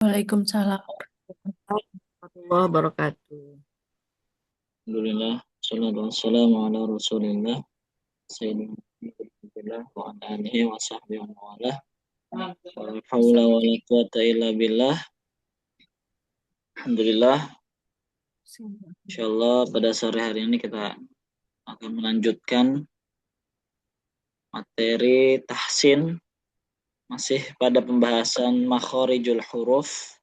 Waalaikumsalam. Warahmatullahi wabarakatuh. Alhamdulillah, salatu wassalamu ala rasulillah, sayyidina Muhammadillah, wa ala alihi wa sahbihi wa mawalah. Wa hawla wa la quwata illa billah. Alhamdulillah, insyaallah pada sore hari ini kita akan melanjutkan materi tahsin, masih pada pembahasan makharijul huruf,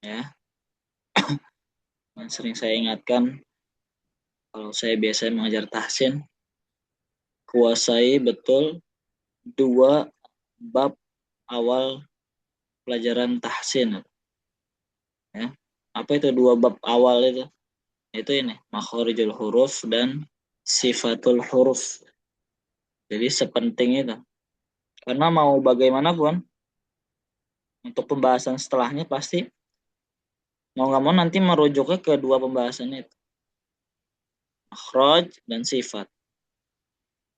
ya. Yang sering saya ingatkan, kalau saya biasa mengajar tahsin, kuasai betul dua bab awal pelajaran tahsin, ya. Apa itu dua bab awal itu? Itu ini, makharijul huruf dan sifatul huruf. Jadi sepenting itu. Karena mau bagaimanapun, untuk pembahasan setelahnya pasti mau nggak mau nanti merujuknya ke dua pembahasan itu. Makhraj dan sifat.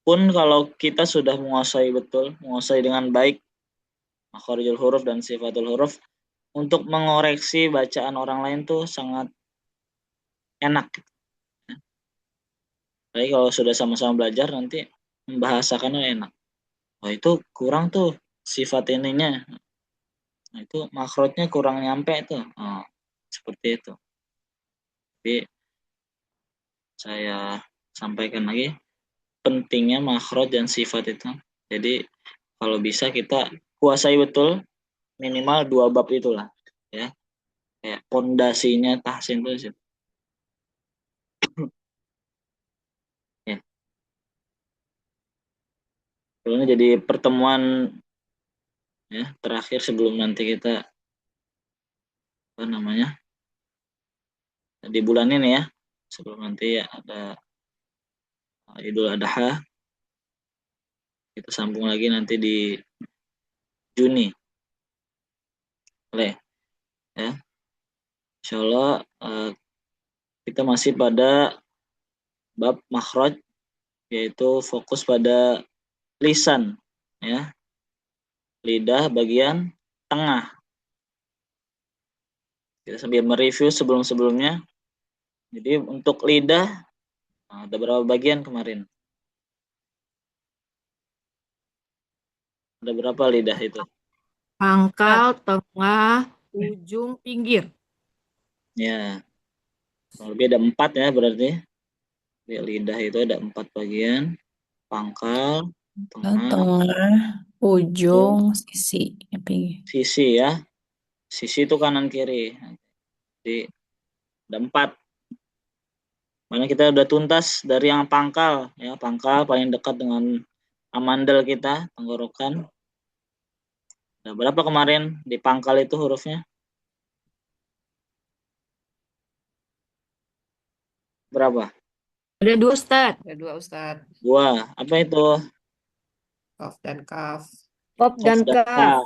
Pun kalau kita sudah menguasai betul, menguasai dengan baik makharijul huruf dan sifatul huruf, untuk mengoreksi bacaan orang lain tuh sangat enak. Tapi kalau sudah sama-sama belajar nanti membahasakannya enak. Oh itu kurang tuh sifat ininya. Nah, itu makrotnya kurang nyampe tuh. Oh, seperti itu. Tapi saya sampaikan lagi pentingnya makrot dan sifat itu. Jadi kalau bisa kita kuasai betul minimal dua bab itulah, ya. Kayak pondasinya tahsin itu. Ya. Ini jadi pertemuan, ya, terakhir sebelum nanti kita apa namanya di bulan ini, ya, sebelum nanti ya ada Idul Adha, kita sambung lagi nanti di Juni, boleh, ya. Insya Allah kita masih pada bab makhraj, yaitu fokus pada lisan, ya, lidah bagian tengah. Kita sambil mereview sebelum-sebelumnya. Jadi untuk lidah ada berapa bagian kemarin? Ada berapa lidah itu? Pangkal, tengah, ujung, pinggir. Ya, kurang lebih ada 4, ya, berarti. Di lidah itu ada 4 bagian. Pangkal, tengah, Tengah, ujung, ujung, sisi, ya, pinggir. sisi, ya. Sisi itu kanan kiri. Jadi ada 4. Mana kita udah tuntas dari yang pangkal, ya, pangkal paling dekat dengan amandel kita, tenggorokan. Nah, berapa kemarin di pangkal itu hurufnya? Berapa? Ada dua Ustaz. Ada dua Ustaz. 2. Apa itu? Kaf dan kaf. Kaf Qaf dan dan kaf. kaf.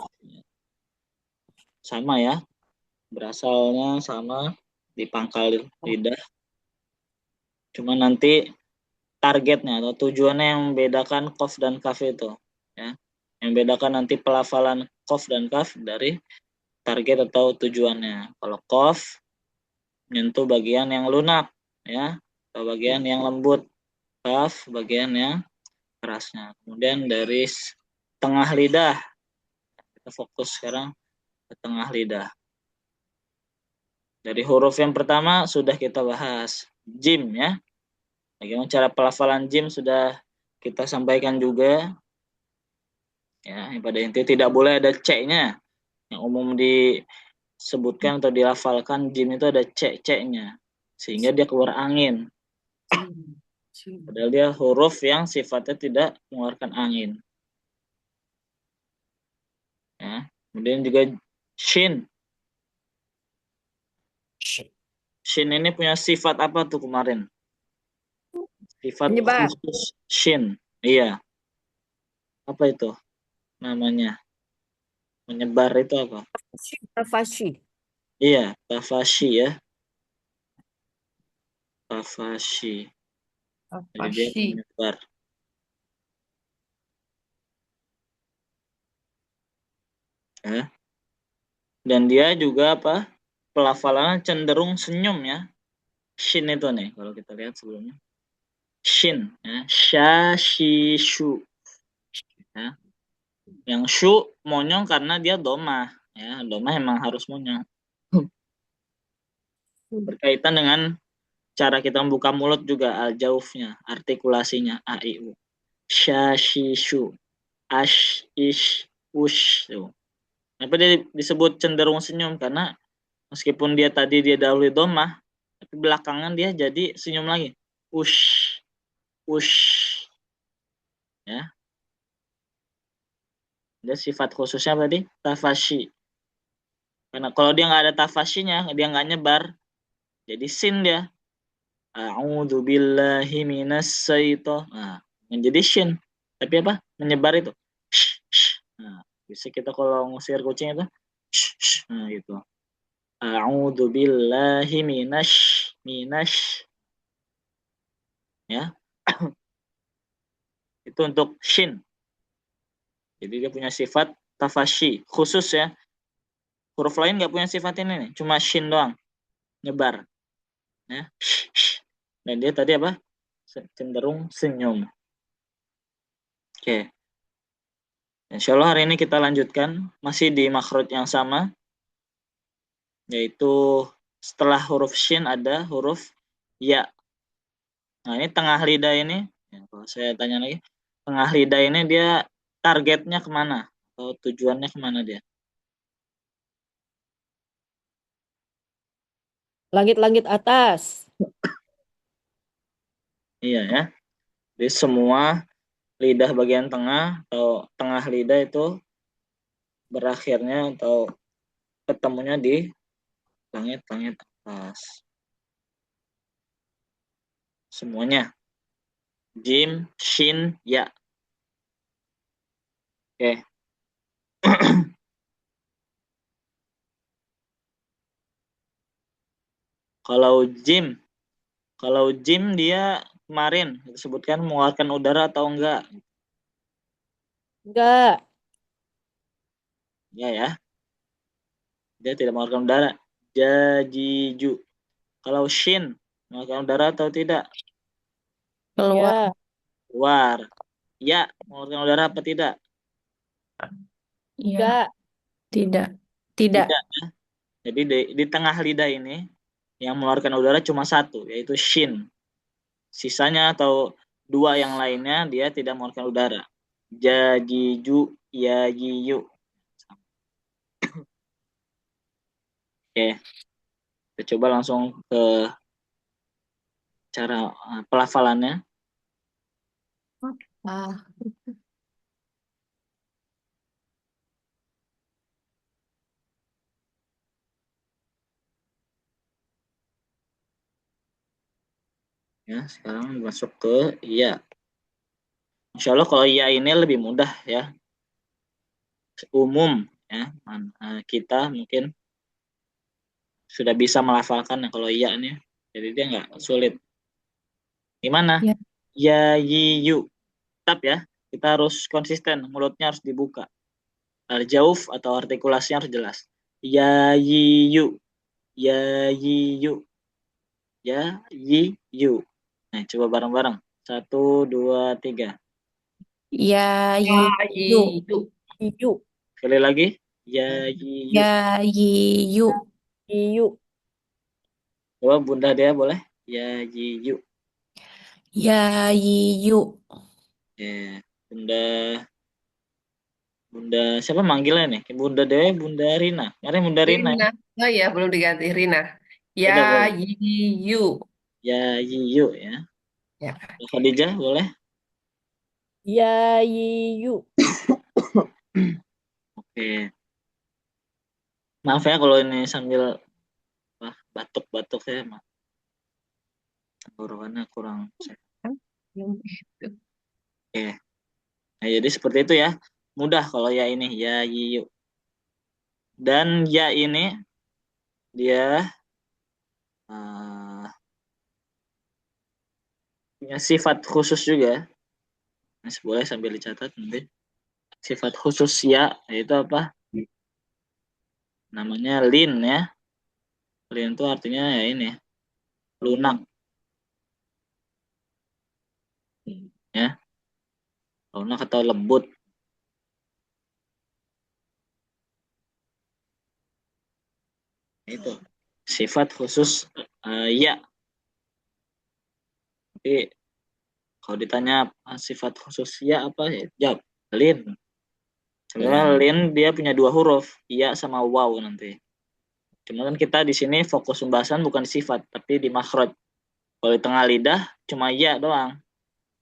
Sama, ya. Berasalnya sama di pangkal lidah. Cuma nanti targetnya atau tujuannya yang membedakan qaf dan kaf itu, ya. Yang membedakan nanti pelafalan qaf dan kaf dari target atau tujuannya. Kalau qaf menyentuh bagian yang lunak, ya, atau bagian yang lembut. Kaf bagian yang kerasnya. Kemudian dari tengah lidah, kita fokus sekarang ke tengah lidah. Dari huruf yang pertama sudah kita bahas, jim, ya. Bagaimana cara pelafalan jim sudah kita sampaikan juga, ya. Pada inti tidak boleh ada c-nya. Yang umum disebutkan atau dilafalkan jim itu ada c-nya, sehingga dia keluar angin. Padahal dia huruf yang sifatnya tidak mengeluarkan angin, ya. Kemudian juga shin. Shin ini punya sifat apa tuh kemarin? Sifat Penyebar. khusus shin. Iya. Apa itu namanya? Menyebar itu apa? Tafashi. Iya, tafashi, ya. Tafashi. Jadi dia Tafashi. menyebar. Ya. Dan dia juga apa? Pelafalannya cenderung senyum ya. Shin itu nih kalau kita lihat sebelumnya. Shin ya. Sha, shi, shu ya. Yang shu monyong karena dia domah ya. Domah emang harus monyong. Berkaitan dengan cara kita membuka mulut juga al-jaufnya, artikulasinya a i u. Sha, shi, shu. Ash, ish, ush. Tuh. Kenapa dia disebut cenderung senyum? Karena meskipun dia tadi dia dahulu domah, tapi belakangan dia jadi senyum lagi. Ush, ush. Ya. Ada sifat khususnya tadi tafashi. Karena kalau dia nggak ada tafashinya, dia nggak nyebar, jadi sin dia. A'udzu billahi minas syaitonir. Nah, menjadi shin. Tapi apa? Menyebar itu. Shh, shh. Nah, bisa kita kalau ngusir kucing itu, shh, shh. Nah, gitu. A'udzu billahi minas ya. Itu untuk shin. Jadi dia punya sifat tafashi khusus ya. Huruf lain nggak punya sifat ini nih, cuma shin doang, nyebar. Ya. Dan dia tadi apa? Cenderung senyum. Oke. Insya Allah hari ini kita lanjutkan masih di makhraj yang sama, yaitu setelah huruf shin ada huruf ya. Nah ini tengah lidah ini, ya, kalau saya tanya lagi, tengah lidah ini dia targetnya kemana? Atau tujuannya kemana dia? Langit-langit atas. Iya ya. Jadi semua lidah bagian tengah atau tengah lidah itu berakhirnya atau ketemunya di langit-langit atas. Semuanya. Jim, shin, ya. Oke. Kalau Jim dia kemarin disebutkan mengeluarkan udara atau enggak? Enggak. Ya ya, dia tidak mengeluarkan udara. Jajiju. Kalau Shin mengeluarkan udara atau tidak? Keluar. Ya. Keluar. Ya, mengeluarkan udara apa tidak? Ya. Enggak. Tidak. Tidak. Tidak. Jadi di tengah lidah ini yang mengeluarkan udara cuma satu, yaitu Shin. Sisanya atau dua yang lainnya dia tidak mengeluarkan udara. Jajiju, yajiyu. Oke, kita coba langsung ke cara pelafalannya. Ah. Ya, sekarang masuk ke iya. Insya Allah kalau iya ini lebih mudah ya. Umum ya. Kita mungkin sudah bisa melafalkan ya kalau iya ini. Jadi dia nggak sulit. Gimana? Ya. Ya, yi, yu. Tetap ya. Kita harus konsisten. Mulutnya harus dibuka. Al-jauf atau artikulasinya harus jelas. Ya, yi, yu. Ya, yi, yu. Ya, yi, yu. Nah, coba bareng-bareng. 1, 2, 3. Ya. Ya, Yu. itu. Iyu. Sekali lagi. Ya, yi, yu. Ya. Yu. Iyu. Coba Bunda dia boleh. Ya, yi, yu. Ya. Yu. Ya, Bunda Bunda siapa manggilnya nih? Bunda Dewi, Bunda Rina. Kemarin Bunda Rina ya. Rina. Oh ya, belum diganti Rina. Ya, Kita boleh. Yu. Ya, yi, yu ya. Ya. Khadijah boleh. Ya, iyu. Oke. Maaf ya kalau ini sambil batuk-batuk ya, Mak. Tenggorokannya kurang sehat. Oke. Nah, jadi seperti itu ya. Mudah kalau ya ini. Ya, yi, yu. Dan ya ini dia punya sifat khusus juga. Nah, boleh sambil dicatat nanti. Sifat khusus ya, yaitu apa? namanya lin ya. Lin itu artinya ya ini lunak ya, lunak atau lembut. Itu sifat khusus ya. Tapi kalau ditanya sifat khusus ya apa ya, jawab lin. Sebenarnya Ya. lin dia punya dua huruf, ya sama waw nanti. Cuma kan kita di sini fokus pembahasan bukan di sifat, tapi di makhraj. Kalau di tengah lidah cuma ya doang,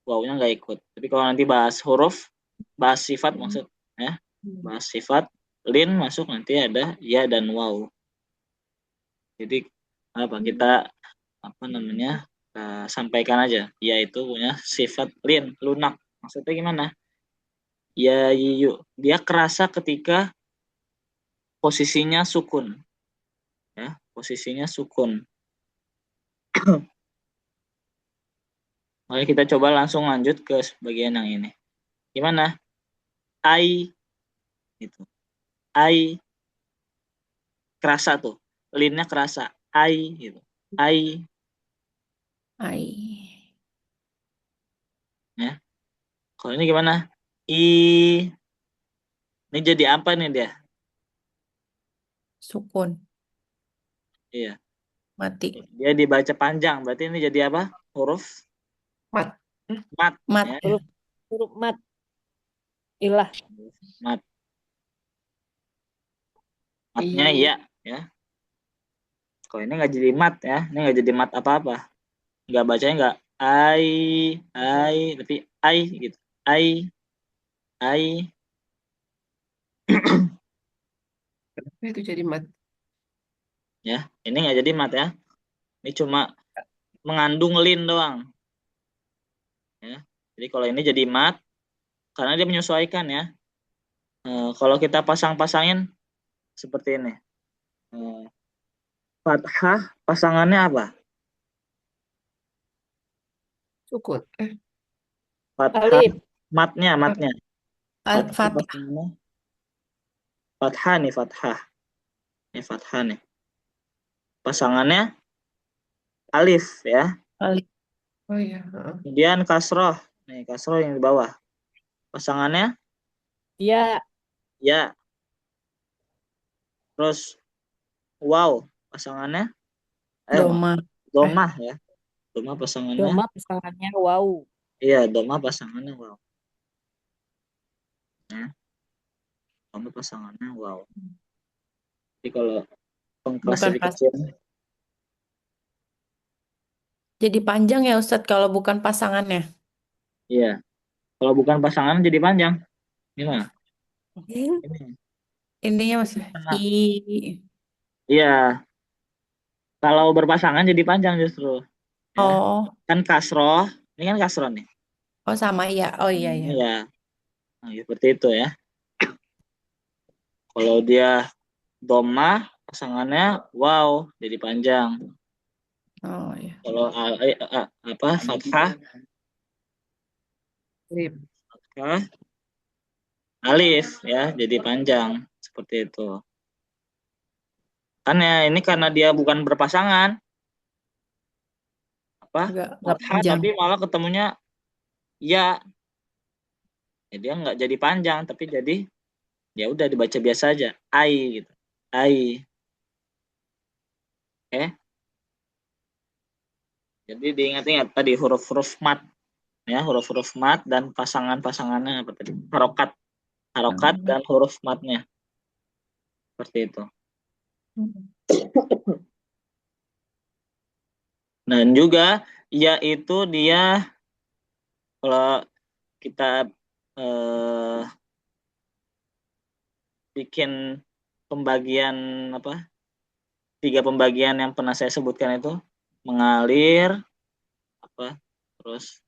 wawnya nggak ikut. Tapi kalau nanti bahas huruf, bahas sifat maksud, ya, bahas sifat, lin masuk nanti ada ya dan waw. Jadi kita sampaikan aja, yaitu punya sifat lin, lunak. Maksudnya gimana? Ya dia kerasa ketika posisinya sukun, ya, posisinya sukun. Oke, kita coba langsung lanjut ke bagian yang ini. Gimana? I itu. I kerasa tuh. Linnya kerasa. I gitu. I Ai. ya. Kalau ini gimana? I. Ini jadi apa nih dia? Sukun. Iya. Mati. Dia dibaca panjang. Berarti ini jadi apa? Huruf Mat. mat Mat. ya. Huruf mat. Ilah. Mat. Matnya I. iya ya. Kalau ini nggak jadi mat ya. Ini nggak jadi mat apa-apa. Nggak bacanya nggak I, tapi I gitu. I. Kenapa itu jadi mat? Ya, ini nggak jadi mat ya. Ini cuma mengandung lin doang. Ya. Jadi kalau ini jadi mat, karena dia menyesuaikan ya. Kalau kita pasang-pasangin seperti ini. Fathah pasangannya apa? Sukun. Fathah Alif. matnya. Fathah Fathah. pasangannya. Fathah nih, fathah. Ini fathah nih. Pasangannya alif ya. Alif. Oh iya. Kemudian kasroh. Nih, kasroh yang di bawah. Pasangannya Ya. ya. Terus wow, pasangannya Doma. domah ya. Domah pasangannya. Doma pasangannya wow. Iya, domah pasangannya wow. Ya, domah pasangannya wow. Jadi kalau Bukan pengklasifikasian, Jadi panjang ya Ustadz kalau bukan pasangannya. iya. Kalau bukan pasangan jadi panjang. Gimana? Ini. Ininya maksudnya Karena- I. Iya. Kalau berpasangan jadi panjang justru. Ya. Oh. Kan kasroh. Ini kan kasroh nih. Oh sama ya. Oh iya iya. Iya. Nah, seperti itu ya. Kalau dia domah pasangannya wow jadi panjang. Oh iya. Kalau fathah Alif. alif ya jadi panjang seperti itu. Kan ya ini karena dia bukan berpasangan Enggak fathah panjang. tapi malah ketemunya ya. Dia nggak jadi panjang tapi jadi ya udah dibaca biasa aja. I gitu. I. Oke. Jadi diingat-ingat tadi huruf-huruf mat ya, huruf-huruf mat dan pasangan-pasangannya apa tadi? Harokat dan huruf matnya. Seperti itu. Dan juga yaitu dia kalau kita bikin pembagian tiga pembagian yang pernah saya sebutkan itu mengalir terus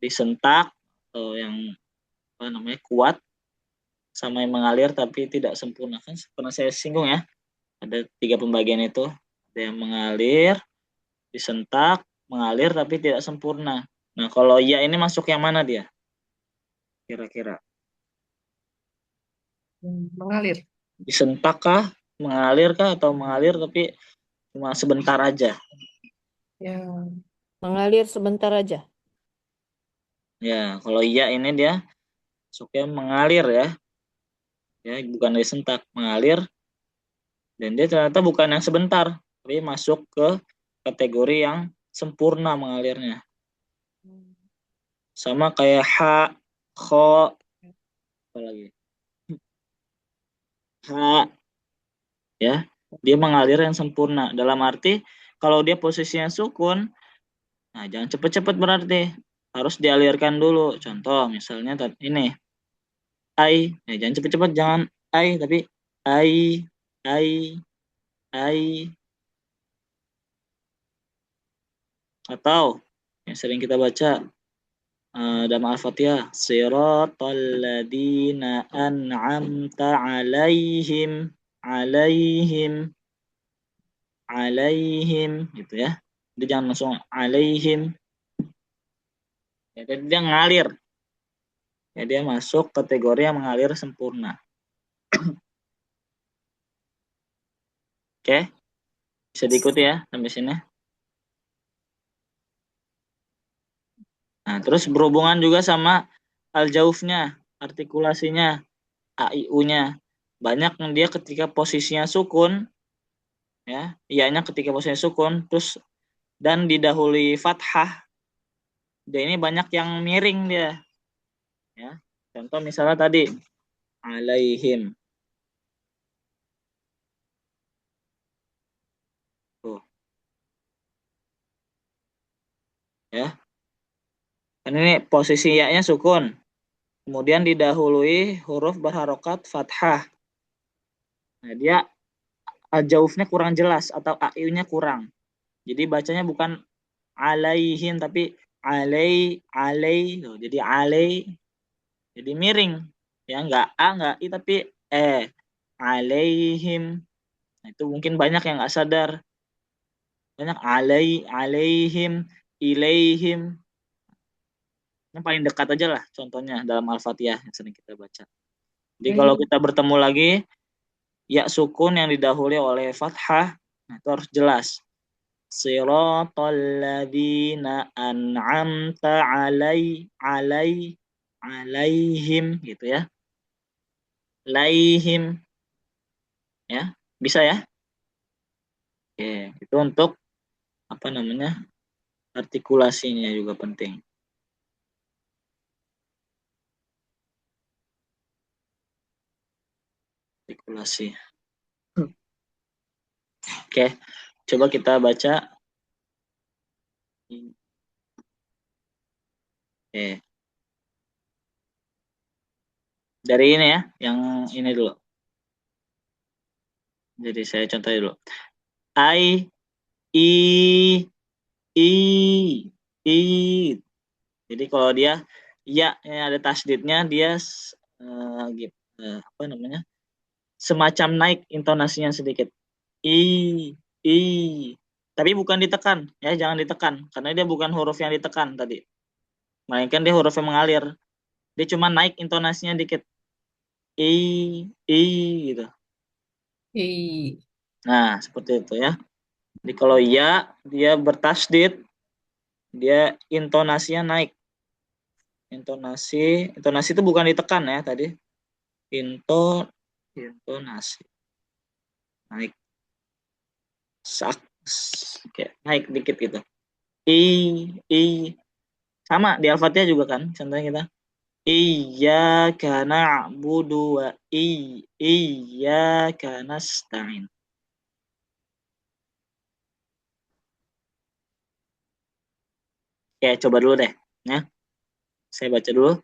disentak atau yang kuat sama yang mengalir tapi tidak sempurna, kan pernah saya singgung ya, ada tiga pembagian itu, ada yang mengalir, disentak, mengalir tapi tidak sempurna. Nah kalau ya ini masuk yang mana dia kira-kira? Mengalir. Disentak kah, mengalir kah atau mengalir tapi cuma sebentar aja? Ya. Mengalir sebentar aja. Ya, kalau iya ini dia masuknya mengalir ya. Ya, bukan disentak, mengalir dan dia ternyata bukan yang sebentar, tapi masuk ke kategori yang sempurna mengalirnya. Sama kayak ha, kho, apa lagi? Ha, ya. Dia mengalir yang sempurna. Dalam arti kalau dia posisinya sukun, nah jangan cepet-cepet berarti. Harus dialirkan dulu. Contoh misalnya ini, ai. Ya, jangan cepet-cepet, jangan ai, tapi ai, ai, ai. Atau yang sering kita baca dalam Al-Fatihah, siratal ladzina an'amta alaihim, alaihim, alaihim gitu ya. Dia jangan langsung alaihim. Ya, jadi dia ngalir. Ya, dia masuk kategori yang mengalir sempurna. Oke, bisa diikuti ya sampai sini. Nah, terus berhubungan juga sama al-jaufnya, artikulasinya, AIU-nya. Banyak yang dia ketika posisinya sukun, ya, ianya ketika posisinya sukun, terus dan didahului fathah, dia ini banyak yang miring dia. Ya, contoh misalnya tadi, alaihim. Tuh, ya. Kan ini posisi ya-nya sukun. Kemudian didahului huruf berharokat fathah. Nah, dia jaufnya kurang jelas atau AIU-nya kurang. Jadi bacanya bukan alaihim tapi alai. Tuh, jadi alai. Jadi miring. Ya, enggak A, enggak I tapi alaihim. Nah, itu mungkin banyak yang enggak sadar. Banyak alaihim, ilaihim. Yang paling dekat aja lah contohnya dalam Al-Fatihah yang sering kita baca. Jadi kalau kita bertemu lagi ya sukun yang didahului oleh fathah, nah itu harus jelas. Siratal ladzina an'amta alaihim gitu ya. Laihim ya. Bisa ya? Oke, itu untuk apa namanya? Artikulasinya juga penting. Artikulasi. Oke, coba kita baca. Oke. Dari ini ya, yang ini dulu. Jadi saya contoh dulu. I, I, I, I. Jadi kalau dia ya yang ada tasdidnya dia gitu, apa namanya? Semacam naik intonasinya sedikit. I, I. Tapi bukan ditekan ya, jangan ditekan karena dia bukan huruf yang ditekan tadi. Melainkan dia huruf yang mengalir. Dia cuma naik intonasinya dikit. I gitu. I. Nah, seperti itu ya. Jadi kalau ya dia bertasdid, dia intonasinya naik. Intonasi itu bukan ditekan ya tadi. Intonasi. Naik. Sak. Kayak naik dikit gitu. I. Sama di Al-Fatihah juga kan contohnya kita. Iyyaka na'budu wa iyyaka nasta'in. Oke, coba dulu deh ya. Saya baca dulu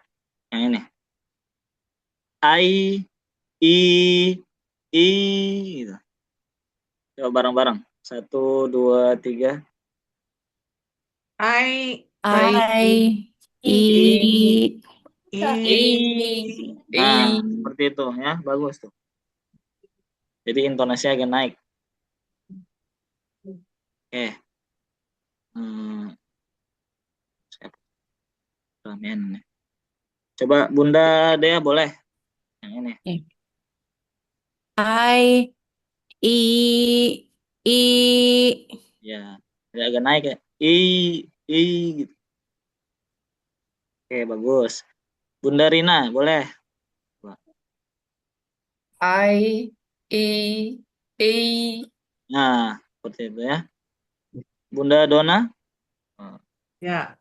yang ini. I, I gitu. Coba bareng-bareng. 1, 2, 3. I. I, I, Nah, I. seperti itu ya. Bagus tuh. Jadi intonasinya agak naik. Oke. Saya coba Bunda Dea boleh yang ini. I, I, I, Ya, agak naik ya. I gitu. Oke, bagus. Bunda Rina, boleh. I, I, I. Nah, seperti itu ya. Bunda Dona. Ya,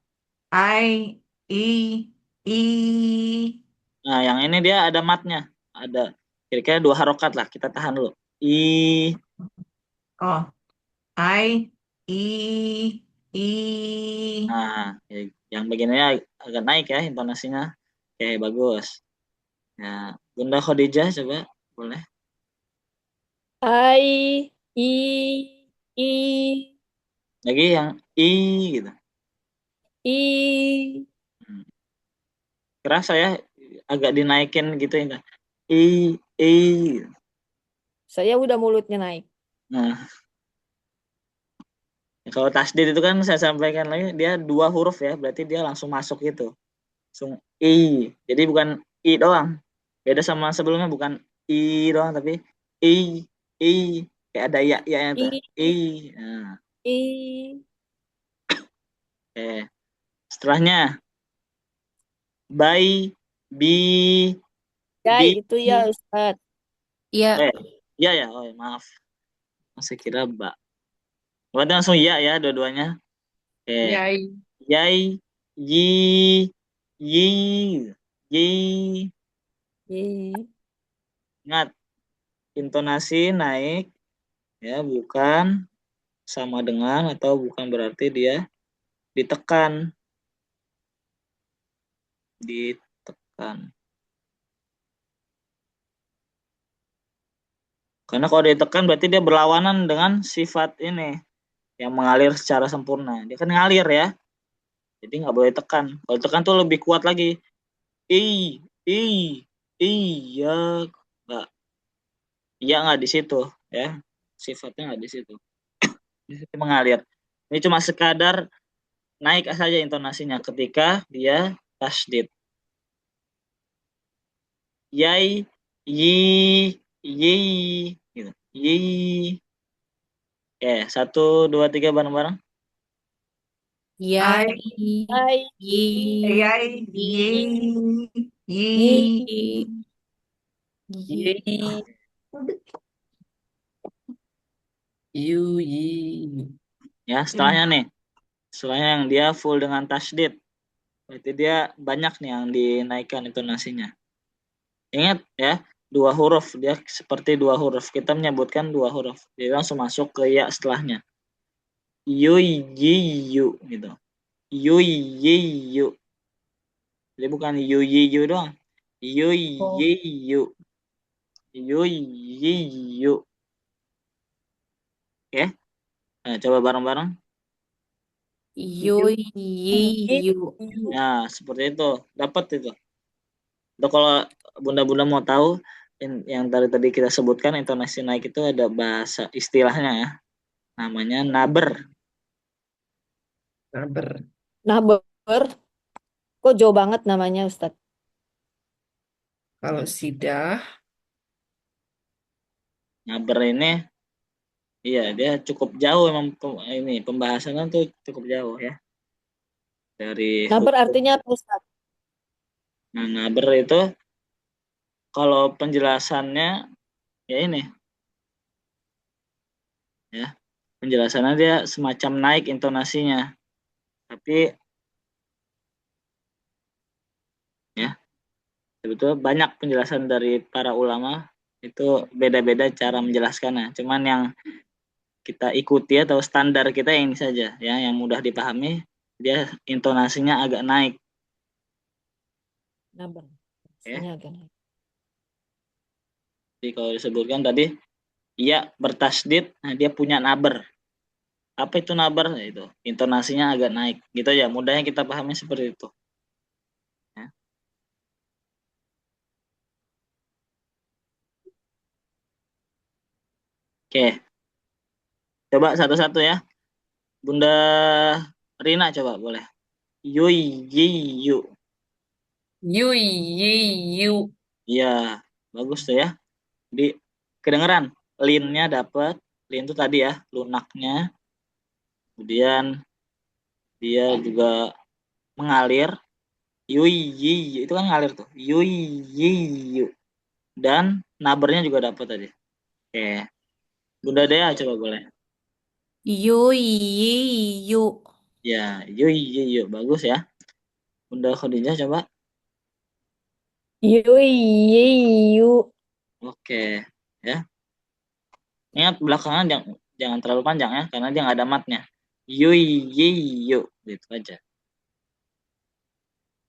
I, I. Nah, yang ini dia ada matnya. Ada kira-kira 2 harokat lah. Kita tahan dulu. Oh, I, I. Nah, yang begininya agak naik ya intonasinya. Oke, bagus. Ya, Bunda Khadijah coba, boleh. I, I, Lagi yang gitu. I. Hmm. Kerasa ya agak dinaikin gitu ya. I. Saya udah mulutnya naik. Nah, kalau tasdid itu kan saya sampaikan lagi dia 2 huruf ya, berarti dia langsung masuk gitu. Langsung I. Jadi bukan I doang. Beda sama sebelumnya, bukan I doang tapi I. I. Kayak ada ya tuh. I, I. Nah, I. oke. Setelahnya by, Ya, bi, itu ya Ustadz. ya, ya ya, oh maaf, masih kira ba. Berarti langsung ya dua-duanya. Oke, Yai. yai, yi, yi, yi. I. Ingat, intonasi naik ya, bukan sama dengan atau bukan berarti dia ditekan, ditekan. Karena kalau ditekan berarti dia berlawanan dengan sifat ini yang mengalir secara sempurna. Dia kan ngalir ya. Jadi nggak boleh tekan. Kalau tekan tuh lebih kuat lagi. I, i, iya, nggak, iya nggak di situ ya. Sifatnya nggak di situ. Di situ mengalir. Ini cuma sekadar naik saja intonasinya ketika dia tasdid. Yai, yi, yi, gitu. Yi. Oke, 1, 2, 3 bareng-bareng. yai, I, yi, I, I, yi. I. You, yi. Ya, setelahnya nih. Setelahnya yang dia full dengan tasdid. Berarti dia banyak nih yang dinaikkan intonasinya. Ingat ya, 2 huruf. Dia seperti 2 huruf. Kita menyebutkan 2 huruf. Dia langsung masuk ke ya setelahnya. Yu, yi, yu gitu. Yu, yi, yu. Jadi bukan yu, yi, yu doang. Yu, Oh, yi, yu. Yu, yi, yu. Oke. Nah, coba bareng-bareng. yu, yi, I, yu. Nah, seperti itu. Dapat itu. Itu kalau bunda-bunda mau tahu yang tadi kita sebutkan intonasi naik itu ada bahasa istilahnya ya. Namanya naber. naber. Nah, kok jauh banget namanya Ustadz? Kalau sidah, Naber ini iya dia cukup jauh memang ini pembahasannya tuh cukup jauh ya dari Nah, hukum. artinya apa Ustadz? Nah, naber itu kalau penjelasannya ya ini ya. Penjelasannya dia semacam naik intonasinya. Tapi ya sebetulnya banyak penjelasan dari para ulama itu beda-beda cara menjelaskannya. Cuman yang kita ikuti atau standar kita yang ini saja ya, yang mudah dipahami, dia intonasinya agak naik Nah, ya. maksudnya agak naik. Jadi kalau disebutkan tadi ia bertasdid, nah dia punya naber. Apa itu naber? Nah, itu intonasinya agak naik gitu ya, mudahnya kita pahami seperti itu ya. Oke, coba satu-satu ya. Bunda Rina coba boleh. Yui, yi, yu. you, yi, you. Iya, bagus tuh ya. Di kedengeran. linnya dapat. Lin itu tadi ya, lunaknya. Kemudian dia juga mengalir. Yui yi itu kan ngalir tuh. Yui yi yu. Dan nabernya juga dapat tadi. Oke. Bunda Dea coba boleh. Yu, yi, yu. Ya, yui yi yu. Bagus ya. Bunda Khadijah coba. Yu, yi, yu. Oke. Ya. Ingat belakangan jangan terlalu panjang ya, karena dia nggak ada matnya. Yui yi yu. Gitu aja.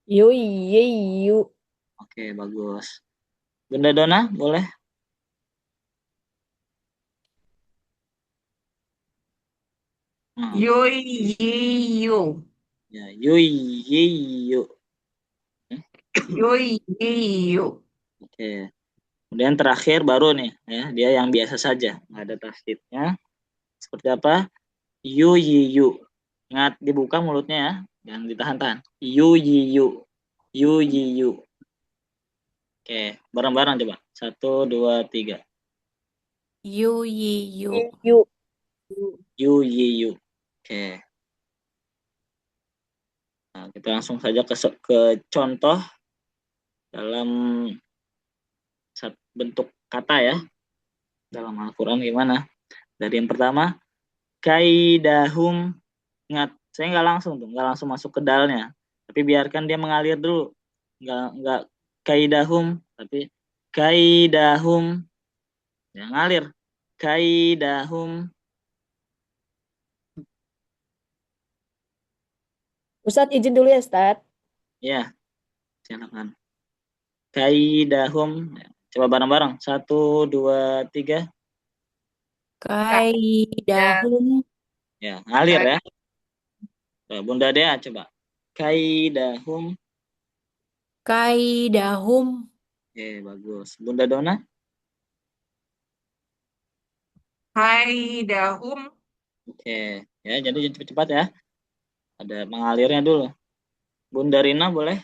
Yu, yi, yu. Oke, bagus. Bunda Dona boleh. Yui, yi, yu. Ya, yui yi yu. Yui, yi, yu. Oke. Kemudian terakhir baru nih ya, dia yang biasa saja, nggak ada tasdidnya. Seperti apa? Yu yi yu. Ingat dibuka mulutnya ya, jangan ditahan-tahan. Yu yi yu. Yu yi yu. Oke, bareng-bareng coba. 1, 2, 3. Yu, yi, yu. Yu. Yu yi yu. Oke. Nah, kita langsung saja ke contoh dalam bentuk kata ya. Dalam Al-Quran gimana? Dari yang pertama, kaidahum. Ingat, saya nggak langsung masuk ke dalnya. Tapi biarkan dia mengalir dulu. Nggak kaidahum, tapi kaidahum. Ya, ngalir. Kaidahum. Ustadz izin dulu ya, Ustadz. Ya, silakan. Kaidahum. Coba bareng-bareng. 1, 2, 3. Kaidahum. Ya, ngalir ya. Nah, Bunda Dea coba. Kaidahum. Kaidahum. Oke, bagus. Bunda Dona. Hai, dahum. Oke, ya jadi cepat-cepat ya. Ada mengalirnya dulu. Bunda Rina boleh?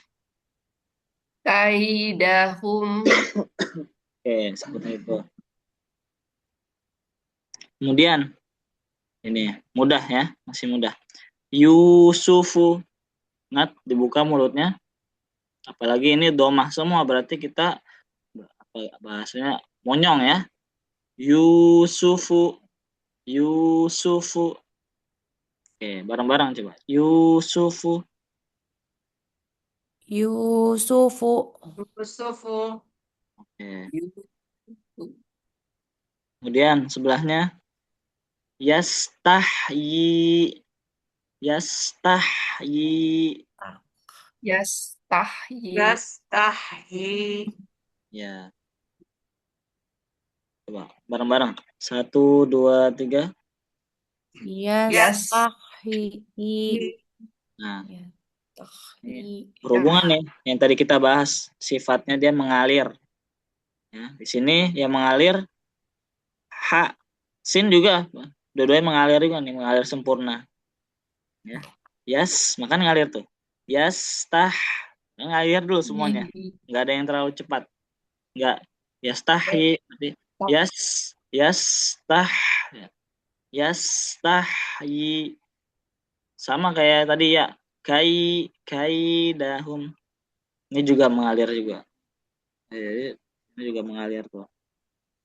Kaidahum. Oke, seperti itu. Kemudian ini mudah ya, masih mudah. Yusufu. Ingat dibuka mulutnya. Apalagi ini domah semua berarti kita bahasanya monyong ya. Yusufu. Yusufu. Oke, bareng-bareng coba. Yusufu. Yusufu. Yusufu. Oke. Kemudian sebelahnya yastahyi. Yastahyi. Yastahyi. Yastahi. Ya, coba bareng-bareng. 1, 2, 3. Yastahyi. Nah, ini Yastahyi. berhubungan nih yang tadi kita bahas, sifatnya dia mengalir. Ya, di sini yang mengalir ha, sin juga, dua-duanya mengalir juga nih, mengalir sempurna. Ya, makan ngalir tuh. Ngalir dulu semuanya. Nggak ada yang terlalu cepat. Nggak yastahi, tapi yastah, yastahyi. Sama kayak tadi ya, kaidahum. Ini juga mengalir juga. Jadi ini juga mengalir tuh.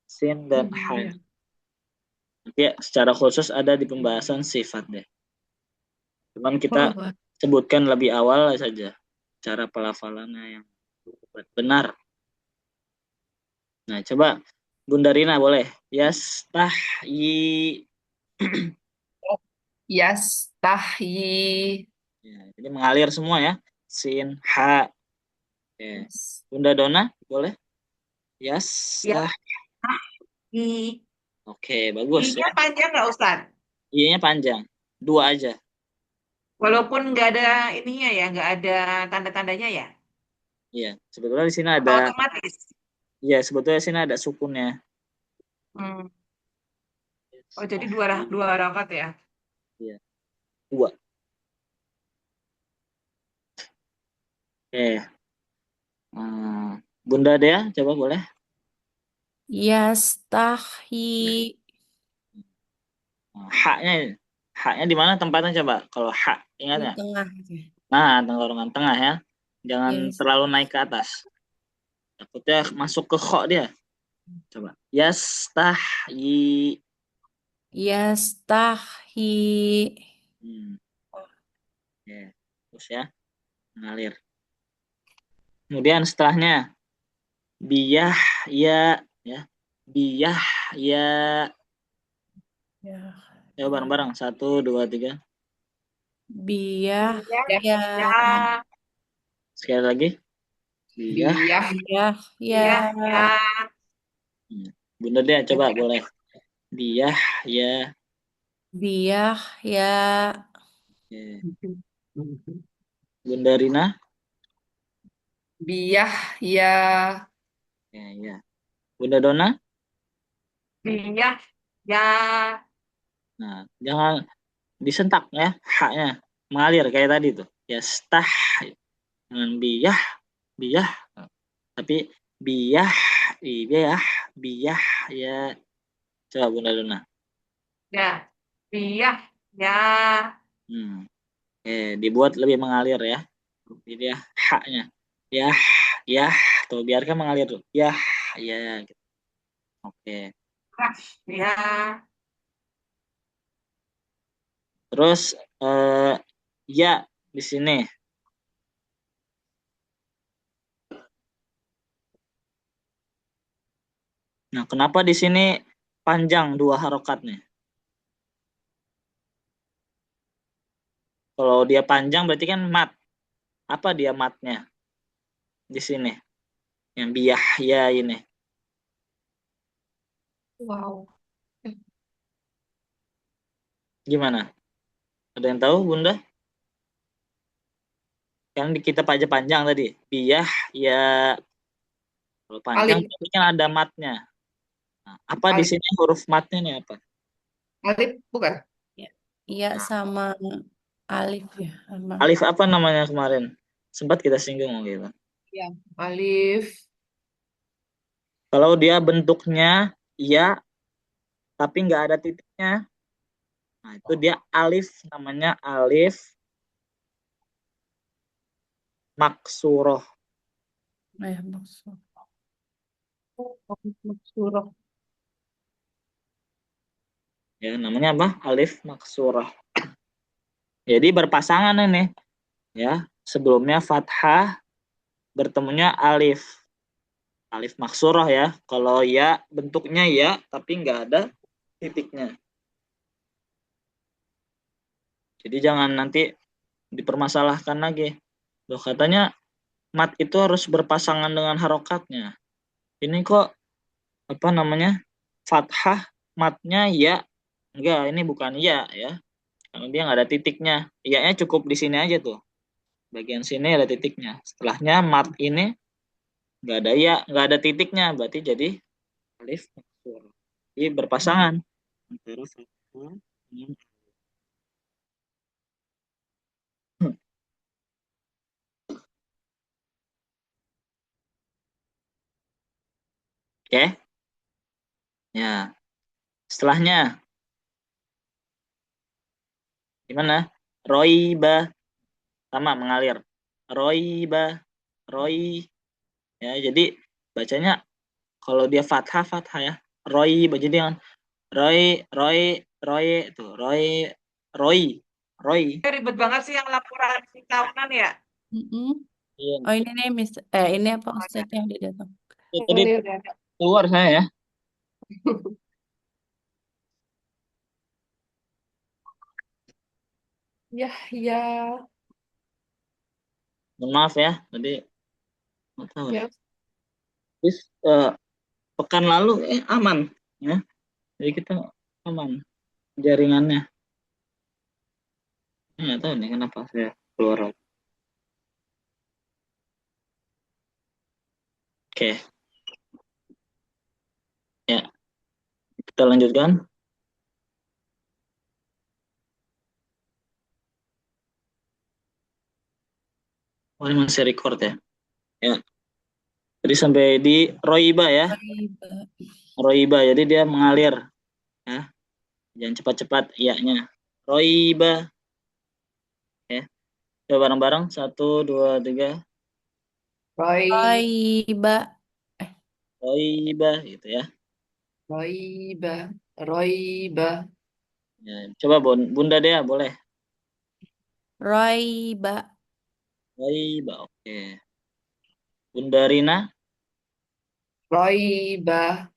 Sin dan ha. Nanti secara khusus ada di pembahasan sifat deh. Cuman kita sebutkan lebih awal saja cara pelafalannya yang benar. Nah, coba Bunda Rina boleh. Yastahyi. Yastahyi. Ya, jadi mengalir semua ya. Sin, ha. Oke. Bunda Dona boleh. Yastah. I. Oke, bagus ya. I-nya panjang nggak, Ustaz? I-nya panjang. 2 aja. Walaupun nggak ada ininya ya, nggak ada tanda-tandanya ya? Iya, sebetulnya di sini Atau ada. otomatis? Iya, sebetulnya di sini ada sukunnya. Hmm. Oh, jadi dua rakaat ya? Iya, 2. Oke. Bunda Dea, coba boleh. Yastahi. Nah, haknya di mana tempatnya coba? Kalau hak, ingat Di nggak? tengah gitu. Nah, tenggorokan tengah ya. Jangan Yes. terlalu naik ke atas. Takutnya masuk ke kho dia. Coba. Yastahyi. Yastahi. Hmm. Oke. Terus ya, mengalir. Kemudian setelahnya biyah ya. Biyah ya. Ya. Coba bareng-bareng. 1, 2, 3. Biyah Ya, ya. ya, Sekali lagi. Biyah. Biyah. Biyah ya. ya, ya, Hmm. Bunda dia coba boleh. Biyah ya. Biyah ya. Oke. Bunda Rina. Biyah ya. Ya, ya. Bunda Dona. ya, ya, Nah, jangan disentak ya haknya. Mengalir kayak tadi tuh. Ya stah. Dengan biyah. Biyah. Tapi biyah. Biyah. Biyah ya. Coba Bunda Dona. ya, ya, ya, Dibuat lebih mengalir ya. Jadi ya haknya. Ya. Ya. Tuh biarkan mengalir tuh. Ya. Ya. Gitu. Oke. ya, Terus ya di sini. Nah, kenapa di sini panjang 2 harokatnya? Kalau dia panjang berarti kan mat. Apa dia matnya di sini? Yang biyah ya ini. Wow. Gimana? Ada yang tahu, Bunda? Kan kita aja panjang tadi. Biyah ya. Kalau panjang Alif. berarti kan ada matnya. Nah, apa di Alif. sini huruf matnya nih apa? Alif bukan? Ya, iya sama alif ya. Sama. Alif apa namanya kemarin? Sempat kita singgung gitu. Ya. Alif. Kalau dia bentuknya ya tapi nggak ada titiknya, nah itu dia alif, namanya alif maksuroh. Maksud. Surah. Ya, namanya apa? Alif maksuroh. Jadi berpasangan ini ya. Sebelumnya fathah, bertemunya alif. Alif maksuroh ya. Kalau ya bentuknya ya tapi nggak ada titiknya. Jadi jangan nanti dipermasalahkan lagi. Loh katanya mat itu harus berpasangan dengan harokatnya. Ini kok apa namanya? Fathah matnya ya. Enggak, ini bukan ya ya. Karena dia nggak ada titiknya. Ya-nya cukup di sini aja tuh. Bagian sini ada titiknya. Setelahnya mat ini nggak ada ya, nggak ada titiknya. Berarti jadi alif maksur. Jadi berpasangan antara fathah dengan oke. Ya. Setelahnya gimana? Roiba sama mengalir. Roiba, roi ya. Jadi bacanya kalau dia fathah fathah ya. Roiba jadi dengan Roy, Roy, Roy itu Roy, Roy, Roy. ribet banget sih yang laporan tahunan ya. Mm-mm. Iya. Oh ini nih ini apa Ustadz yang dia datang? Ya, Oh, tadi ini udah ada. keluar saya ya. Ya, ya. Mohon maaf ya. Tadi nggak tahu deh. Ya. Terus pekan lalu aman ya. Jadi kita aman jaringannya. Nggak tahu nih kenapa saya keluar lagi. Oke, ya kita lanjutkan. Oh, ini masih record ya. Ya, Jadi sampai di roiba ya. Roiba. Roiba. Jadi dia mengalir. Ya. Jangan cepat-cepat iya-nya. Roiba. Ya. Coba bareng-bareng. 1, 2, 3. Roy, Roiba. Roiba gitu ya. Roiba, Roiba, Ya, coba Bunda Dea boleh. Roiba. Roiba, oke. Bunda Rina. Roiba,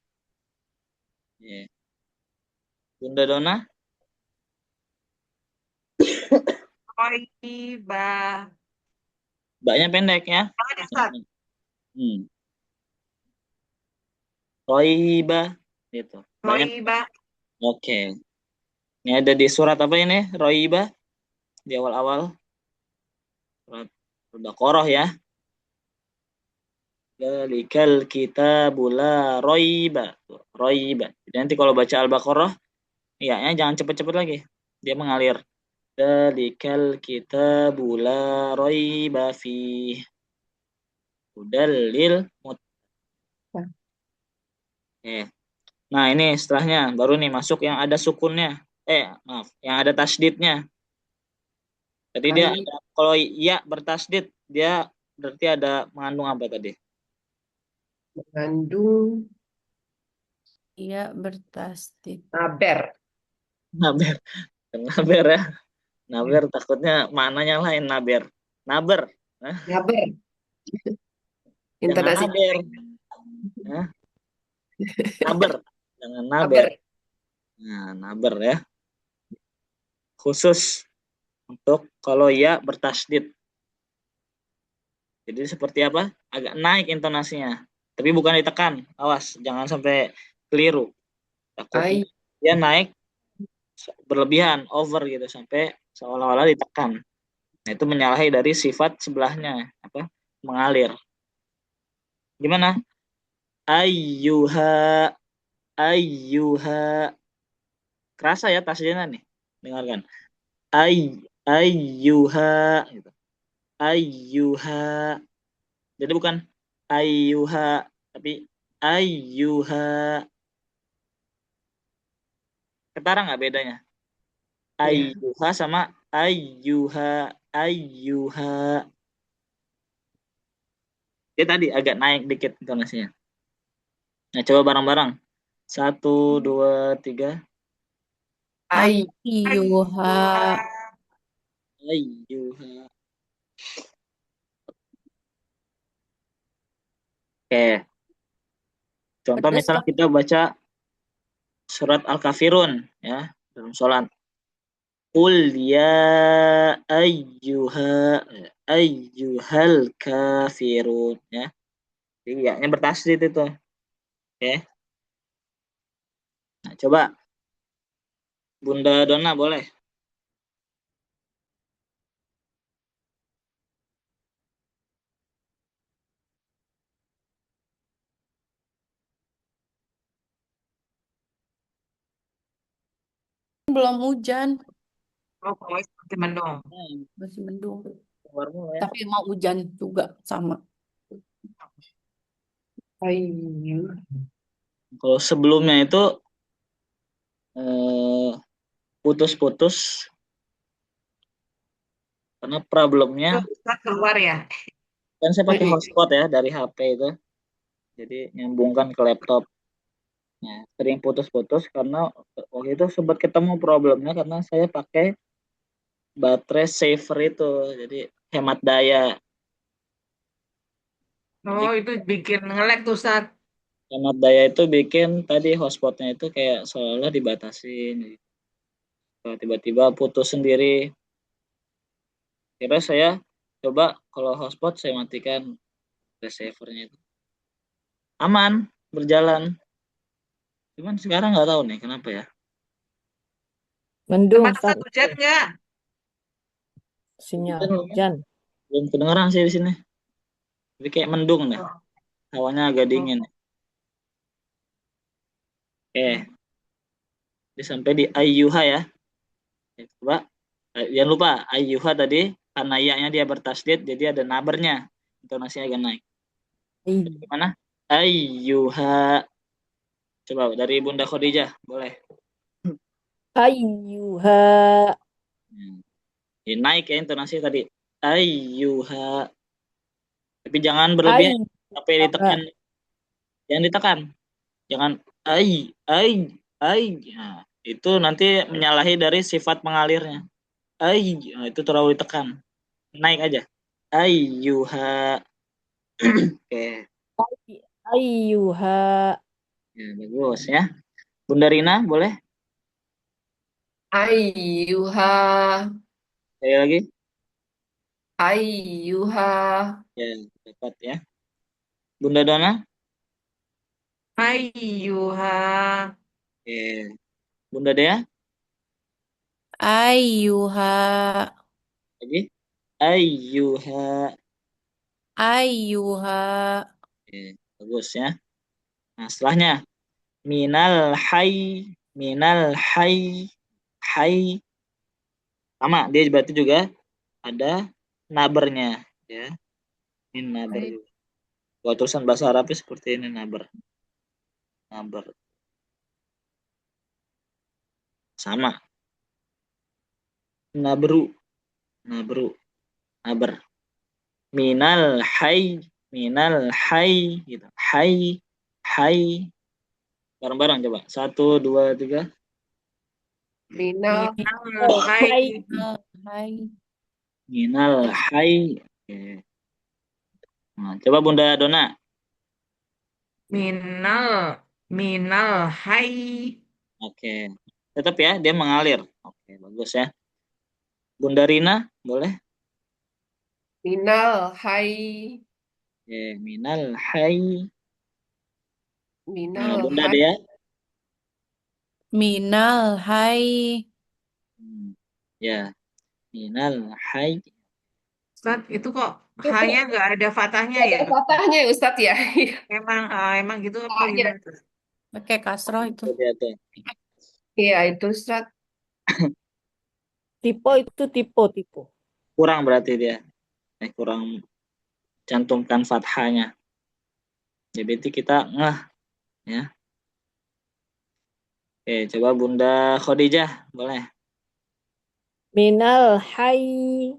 Ya. Bunda Dona. Roiba. Mbaknya pendek ya. Jangan ya, Ustaz. Hmm. Roiba gitu. Mbaknya Roiba. oke. Ini ada di surat apa ini? Roiba di awal-awal surat Al-Baqarah ya. Dalikal kitabu la roiba. Roiba. Jadi nanti kalau baca Al-Baqarah, iya jangan cepet-cepet lagi. Dia mengalir. Dalikal kitabu la roiba fi hudal mut. Nah, ini setelahnya baru nih masuk yang ada sukunnya. Maaf, yang ada tasdidnya. Tadi dia Ai, ada, kalau ya bertasdid, dia berarti ada mengandung apa tadi? mengandung Iya bertasdid. naber. Naber. Naber ya. Naber takutnya maknanya lain naber. Naber. Nah, Naber. jangan Intonasi naber. Nah, naber. Jangan naber. naber. Nah, naber ya. Khusus untuk kalau ya bertasdid. Jadi seperti apa? Agak naik intonasinya. Tapi bukan ditekan. Awas, jangan sampai keliru. Takutnya Ai, dia naik berlebihan, over gitu sampai seolah-olah ditekan. Nah, itu menyalahi dari sifat sebelahnya, apa? Mengalir. Gimana? Ayyuha, ayyuha. Kerasa ya tasdidnya nih. Dengarkan. Ayyuha gitu. Ayyuha. Jadi bukan ayyuha tapi ayyuha. Ketara nggak bedanya? ya. Ayyuha sama ayyuha. Ayyuha. Dia tadi agak naik dikit intonasinya. Nah, coba bareng-bareng. 1, 2, 3. Ai, Ayyuha. Ayyuha. Oke. Contoh Terus misalnya kita baca surat Al-Kafirun ya dalam sholat. Qul ya ayyuha ayyuhal kafirun ya. Jadi ya-nya bertasdid itu. Oke. Nah, coba Bunda Dona boleh. belum hujan, Oh, seperti mendung. masih mendung. Keluar mulu ya. Tapi mau hujan juga sama. ai, Kalau sebelumnya itu putus-putus karena problemnya Itu Ustaz keluar ya. kan saya pakai ai, hotspot ya dari HP itu. Jadi nyambungkan ke laptop. Ya, sering putus-putus karena waktu itu sempat ketemu problemnya karena saya pakai baterai saver itu. Jadi hemat daya. Jadi Oh, itu bikin nge-lag tuh, Ustaz. hemat daya itu bikin tadi hotspotnya itu kayak seolah dibatasin. Kalau tiba-tiba putus sendiri. Kira saya coba kalau hotspot saya matikan receivernya itu. Aman, berjalan. Cuman sekarang nggak tahu nih kenapa ya. Mendung, Tempat Ustaz. Ustaz hujan nggak? Sinyal. Hujan, Hujan. belum kedengeran sih di sini. Jadi kayak mendung deh. Oh, Hawanya agak dingin. oh. Oke, jadi sampai di ayyuha ya. Coba jangan lupa ayyuha tadi karena iya-nya dia bertasdid jadi ada nabernya. Intonasinya agak naik. Ai- Gimana? Ayyuha. Coba dari Bunda Khadijah, boleh. Ayyuha. Hmm. Ya, naik ya intonasi tadi. Ayyuha. Tapi jangan berlebihan sampai ditekan. Ayyuha. Jangan ditekan. Jangan ay. Nah, itu nanti menyalahi dari sifat mengalirnya. Nah, itu terlalu ditekan. Naik aja. Ayyuha. Oke. Ayyuha. Ya, bagus ya. Bunda Rina, boleh? Ayyuha. Sekali lagi. Ayyuha. Ya, dapat ya. Bunda Dona? Ayyuha. Oke. Bunda Dea? Ayyuha. Lagi. Ayyuha. Ayyuha. Oke, bagus ya. Nah, setelahnya minal hay sama dia berarti juga ada nabernya ya. Ini naber juga. Kalau tulisan bahasa Arabnya seperti ini naber. Naber. Sama. Nabru. Nabru. Naber. Minal hay gitu. Hay. Bareng-bareng coba. 1, 2, 3. Minal. Minal hay. Hai. Minal hay. Oke. Nah, coba Bunda Dona. Minal. Minal hay. Oke. Tetap ya, dia mengalir. Oke, bagus ya. Bunda Rina, boleh? Minal. Hai. Oke, minal hay. Nah, Minal. Bunda Hai. Dea. Minal hai. Hmm, Ya, minal hay. Ustaz, itu kok hanya nggak ada fatahnya ya? Ada patahnya ya Ustadz ya. Emang gitu apa Haknya. gimana tuh? Pakai kasroh itu. Hati-hati. Iya itu Ustadz. Tipe itu tipe. Kurang berarti dia. Kurang cantumkan fathahnya. Jadi berarti kita ngeh ya. Oke, coba Bunda Khadijah, boleh? Minal hayy.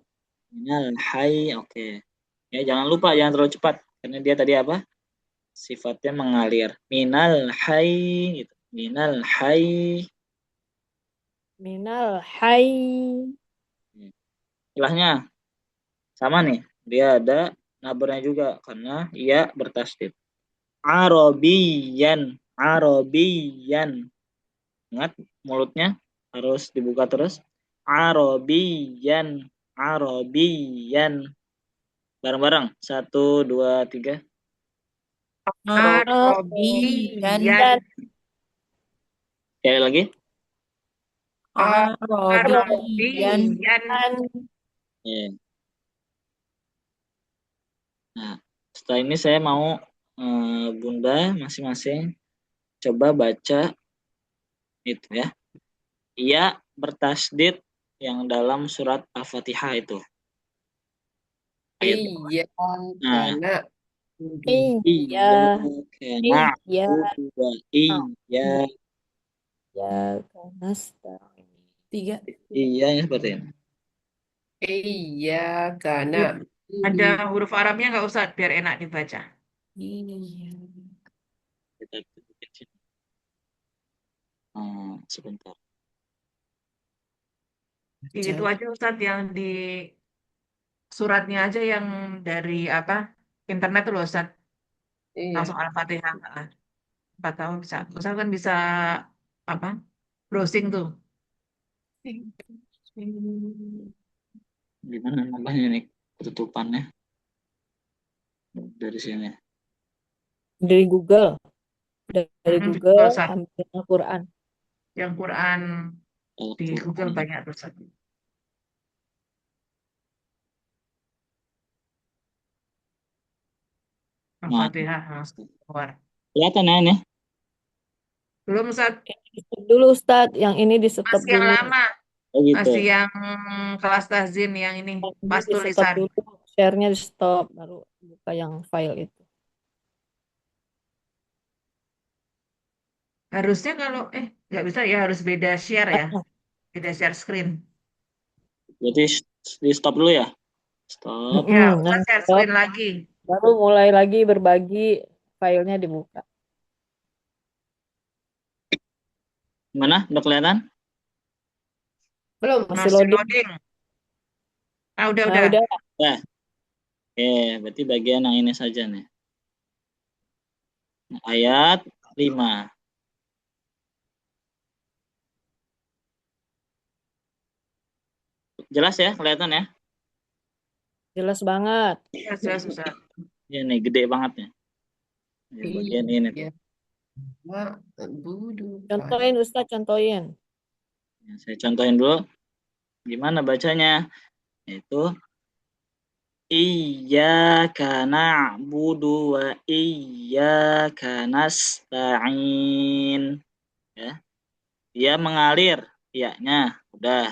Minal hay. Oke. Ya, jangan lupa jangan terlalu cepat karena dia tadi apa? Sifatnya mengalir. Minal hay gitu. Minal hay. Minal hayy. Setelahnya sama nih. Dia ada nabernya juga karena ia bertasdid. Arabiyan. Ingat mulutnya harus dibuka terus. Arabiyan. Bareng-bareng. 1, 2, 3. Arabiyan. Arabian. Sekali lagi. Arabiyan. Arabian. Ya. Nah, setelah ini saya mau Bunda masing-masing coba baca itu ya. Ia bertasdid yang dalam surat Al-Fatihah itu. Ayat. Iya. Nah, Karena. Iya. kena Iya. iya Nasta'in. 3. iya ya seperti ini. Iya. Karena. Ada huruf Arabnya nggak usah biar enak dibaca. Iya. Kita bikin sini. Sebentar. Itu aja Ustadz yang di suratnya aja yang dari apa internet tuh loh Ustadz. Iya. Langsung Al-Fatihah. 4 tahun bisa. Ustadz kan bisa apa browsing tuh. Gimana namanya nih ketutupannya dari sini. Dari Google. Dari Betul, Google Ustadz. ambil Al-Quran. Yang Quran di Google Al-Quran. banyak tuh Ustadz. Nah, Al-Fatihah langsung keluar. kelihatan ya ini? Belum Ustadz, Di stop dulu Ustadz, yang ini di stop masih yang dulu. lama. Oh gitu. Masih yang kelas tahzin yang ini Yang ini pas di stop tulisan. dulu, share-nya di stop, baru buka yang file itu. Harusnya kalau nggak bisa ya, harus beda share ya, beda share screen. Berarti di stop dulu ya. Stop. Ya, Nah, Ustaz share stop. screen lagi. Baru mulai lagi berbagi, filenya dibuka. Gimana? Udah kelihatan? Belum. Masih Masih loading. loading. Ah, udah, Nah, udah. udah. Nah, oke, berarti bagian yang ini saja nih. Ayat 5. Jelas ya, kelihatan ya? Jelas banget. Ya, jelas, Ustaz. Ya nih, gede banget ya. Ya, bagian ini tuh. Iya. Na'budu. Contohin Ustadz, contohin. Ya, saya contohin dulu gimana bacanya. Yaitu iyyaka na'budu wa iyyaka nasta'in. Ya, dia mengalir, iyanya udah.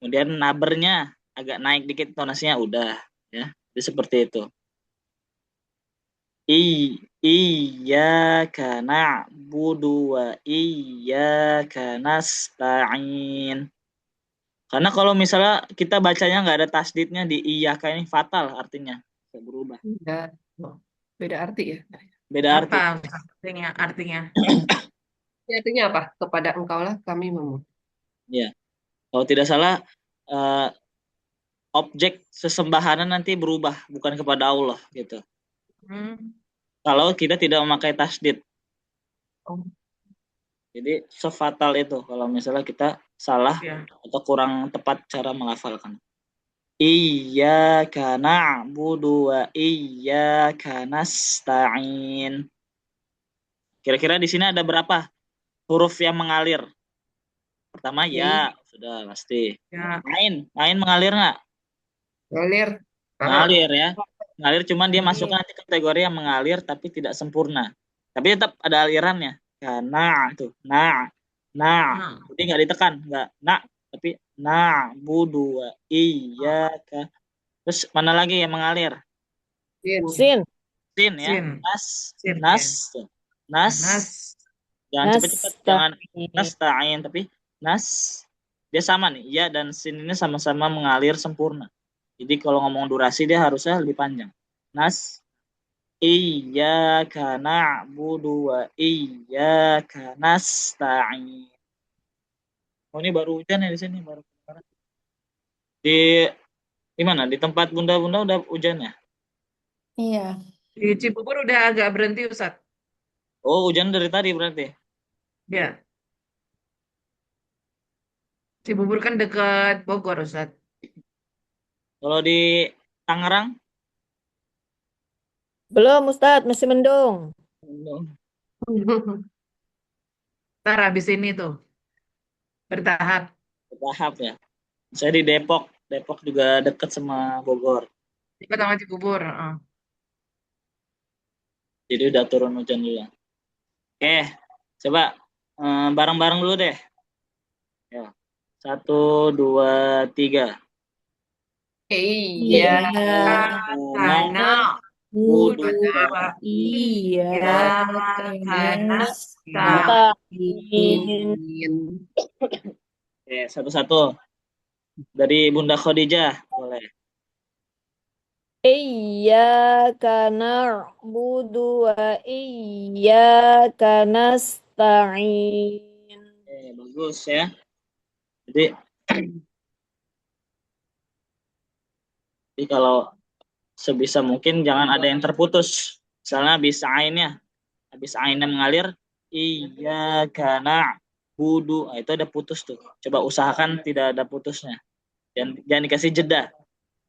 Kemudian nabernya agak naik dikit tonasinya udah, ya. Jadi seperti itu. Iyyaka na'budu wa iyyaka nasta'in. Karena kalau misalnya kita bacanya nggak ada tasdidnya di iyyaka ini fatal artinya. Bisa berubah. Beda. Oh, beda arti ya. Beda arti. Apa Ustaz, artinya? Artinya. Ini artinya apa? Kepada engkaulah kami memohon. Ya. Kalau tidak salah eh, objek sesembahanan nanti berubah bukan kepada Allah gitu. Hmm. Kalau kita tidak memakai tasdid. Oh, Jadi sefatal itu kalau misalnya kita salah Ya. atau kurang tepat cara melafalkan. Iyyaka na'budu wa iyyaka nasta'in. Kira-kira di sini ada berapa huruf yang mengalir? Pertama ya, sudah pasti. Ya. Ain mengalir nggak? ngalir. Mengalir ya. Mengalir cuman dia Mengalir. masukkan nanti kategori yang mengalir tapi tidak sempurna. Tapi tetap ada alirannya. Karena tuh, nah. Nah. Jadi nggak ditekan, nggak nak, tapi nah, budu, iya, terus mana lagi yang mengalir? Sin. Sin ya, Sin. nas, Sin, nas, nas, Nas. jangan cepet-cepet, jangan Nasta'in. nasta'in, tapi nas, dia sama nih, ya dan sin ini sama-sama mengalir sempurna. Jadi kalau ngomong durasi dia harusnya lebih panjang. Nas, iyyaka na'budu wa iyyaka nasta'in. Oh ini baru hujan ya di sini baru. Di mana? Di tempat bunda-bunda udah hujan ya? Iya. Di Cibubur udah agak berhenti, Ustaz. Oh hujan dari tadi berarti. Ya. Cibubur kan dekat Bogor, Ustaz. Kalau di Tangerang? Belum Ustadz, masih mendung. Ntar habis ini tuh. Bertahap. Bertahap ya. Saya di Depok. Depok juga dekat sama Bogor. Dekat sama Cibubur. Jadi udah turun hujan dulu. Oke, coba bareng-bareng dulu deh. Ya. 1, 2, 3. Iya. Karena Budu wa iya karena Nasta'in. Oke, satu-satu. Dari Bunda Khadijah, boleh. Iyyaka na'budu wa iyyaka nasta'in. Oke, bagus ya. Jadi kalau sebisa mungkin jangan ada yang terputus. Misalnya habis ainnya mengalir, iyyaka na'budu, itu ada putus tuh. Coba usahakan tidak ada putusnya. Dan jangan dikasih jeda.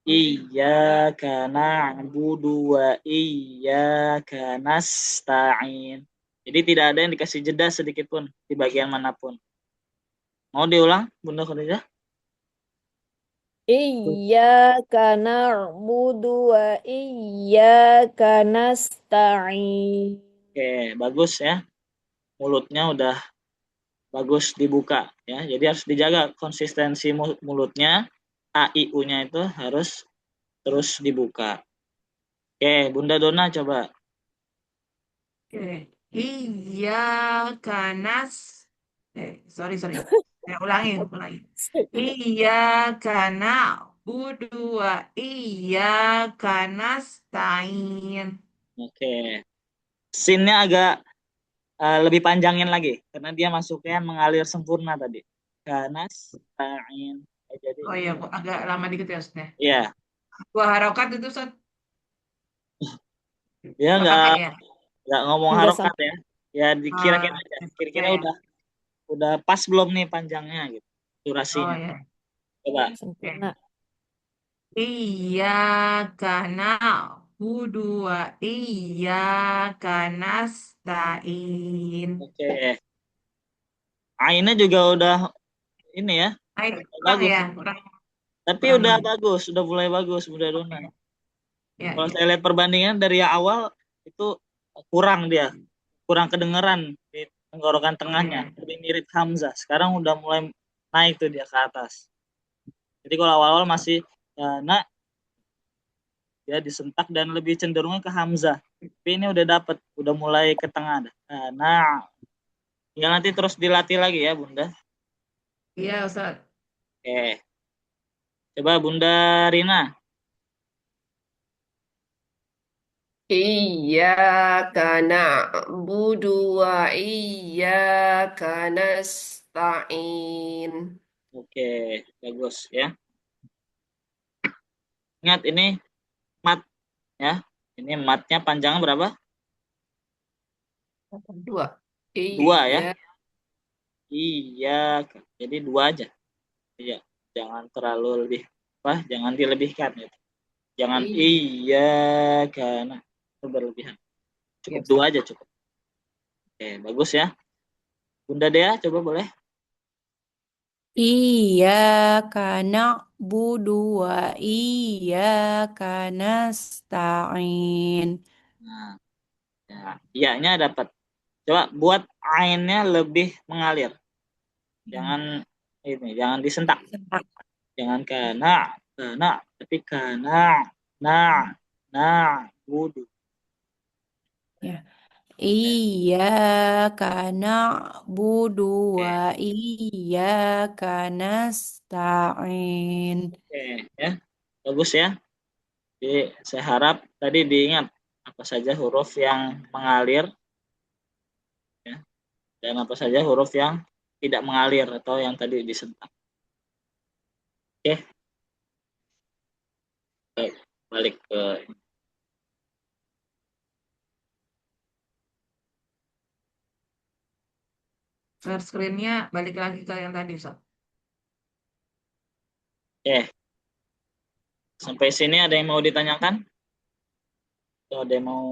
Iyyaka na'budu wa iyyaka nasta'in. Jadi tidak ada yang dikasih jeda sedikit pun di bagian manapun. Mau diulang, Bunda Khadijah? Iyyaka na'budu wa iyyaka nasta'in. Oke, bagus ya. Mulutnya udah bagus dibuka ya. Jadi harus dijaga konsistensi mulutnya. A, I, U-nya itu harus terus dibuka. Oke, Bunda Dona coba. Oke. Iyyaka nas. Sorry, sorry. Saya ulangi. Iyyaka na'budu wa iyyaka nasta'in. Oke. Sinnya agak lebih panjangin lagi karena dia masuknya mengalir sempurna tadi. Kanas ta'in. Jadi Oh iya, kok agak lama dikit ya, Ustaz. ya, Dua harokat itu, Ustaz. dia Nggak nggak pakai ya? nggak ngomong Enggak harokat sampai ya. Ya dikira-kira Oh, aja. ya, Kira-kira ya. udah pas belum nih panjangnya gitu. Oh Durasinya. ya. Coba. sempurna. Iyyaka na'budu wa iyyaka nasta'in. Oke. Ainnya juga udah ini ya, Nah, itu kurang bagus. ya, kurang Tapi kurang udah ini. bagus, udah mulai bagus Bunda Oke. Duna. Ya, Kalau ya. saya lihat perbandingan dari yang awal itu kurang dia, kurang kedengeran di tenggorokan Oh tengahnya, ya. lebih mirip Hamzah. Sekarang udah mulai naik tuh dia ke atas. Jadi kalau awal-awal masih nak dia disentak dan lebih cenderungnya ke Hamzah. Tapi ini udah dapet, udah mulai ke tengah dah. Nah, tinggal nanti terus dilatih lagi ya Bunda. Iya, Ustaz. Oke, coba Bunda Rina. Iyyaka na'budu wa iyyaka nasta'in. Oke, bagus ya. Ingat ini mat ya. Ini matnya panjangnya berapa? Dua. Dua ya. Iya. Iya, jadi dua aja. Iya, jangan terlalu lebih, jangan dilebihkan gitu. Jangan Iya. iya karena itu berlebihan. Iya, Cukup dua Ustaz. aja cukup. Oke, bagus ya. Bunda Dea, coba boleh. Iyyaka na'budu wa iyyaka nasta'in. Nah, ya, iya-nya dapat. Coba buat ainnya lebih mengalir. Jangan ini, jangan disentak. Sentak. Jangan karena, tapi nah, wudu. Ya. Iyyaka na'budu wa Oke, iyyaka nasta'in. oke, ya, bagus ya. Jadi saya harap tadi diingat apa saja huruf yang mengalir, ya, dan apa saja huruf yang tidak mengalir atau yang tadi disentak. Oke, baik. Balik ke Share screen-nya balik lagi ke yang tadi, Ustaz. oke. Sampai sini ada yang mau ditanyakan? Atau ada yang mau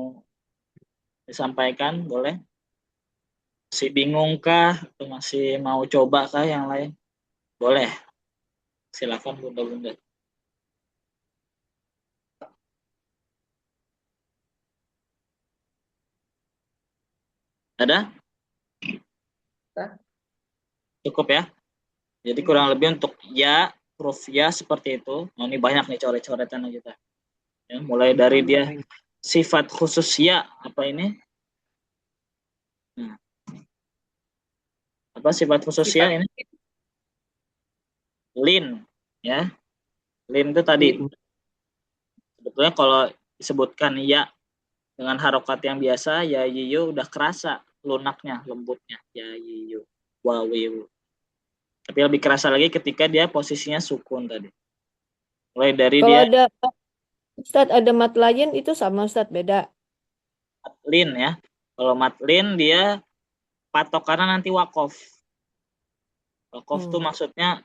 disampaikan? Boleh. Masih bingung kah? Atau masih mau coba kah yang lain? Boleh. Silakan Bunda-bunda. Ada? Cukup ya? Jadi kurang lebih untuk ya, huruf ya seperti itu. Nah, ini banyak nih coret-coretan kita. Ya, mulai dari dia sifat khusus ya, apa ini? Nah, apa sifat khusus ya Sifat ini? Lin, ya. Lin itu tadi. lin. Sebetulnya kalau disebutkan ya dengan harokat yang biasa, ya yiyu udah kerasa lunaknya, lembutnya. Ya yiyu, wawiu. Tapi lebih kerasa lagi ketika dia posisinya sukun tadi. Mulai dari Kalau dia ada Ustadz ada mat lain itu sama Ustadz beda. matlin ya. Kalau matlin dia patokannya nanti wakof. Wakof tuh maksudnya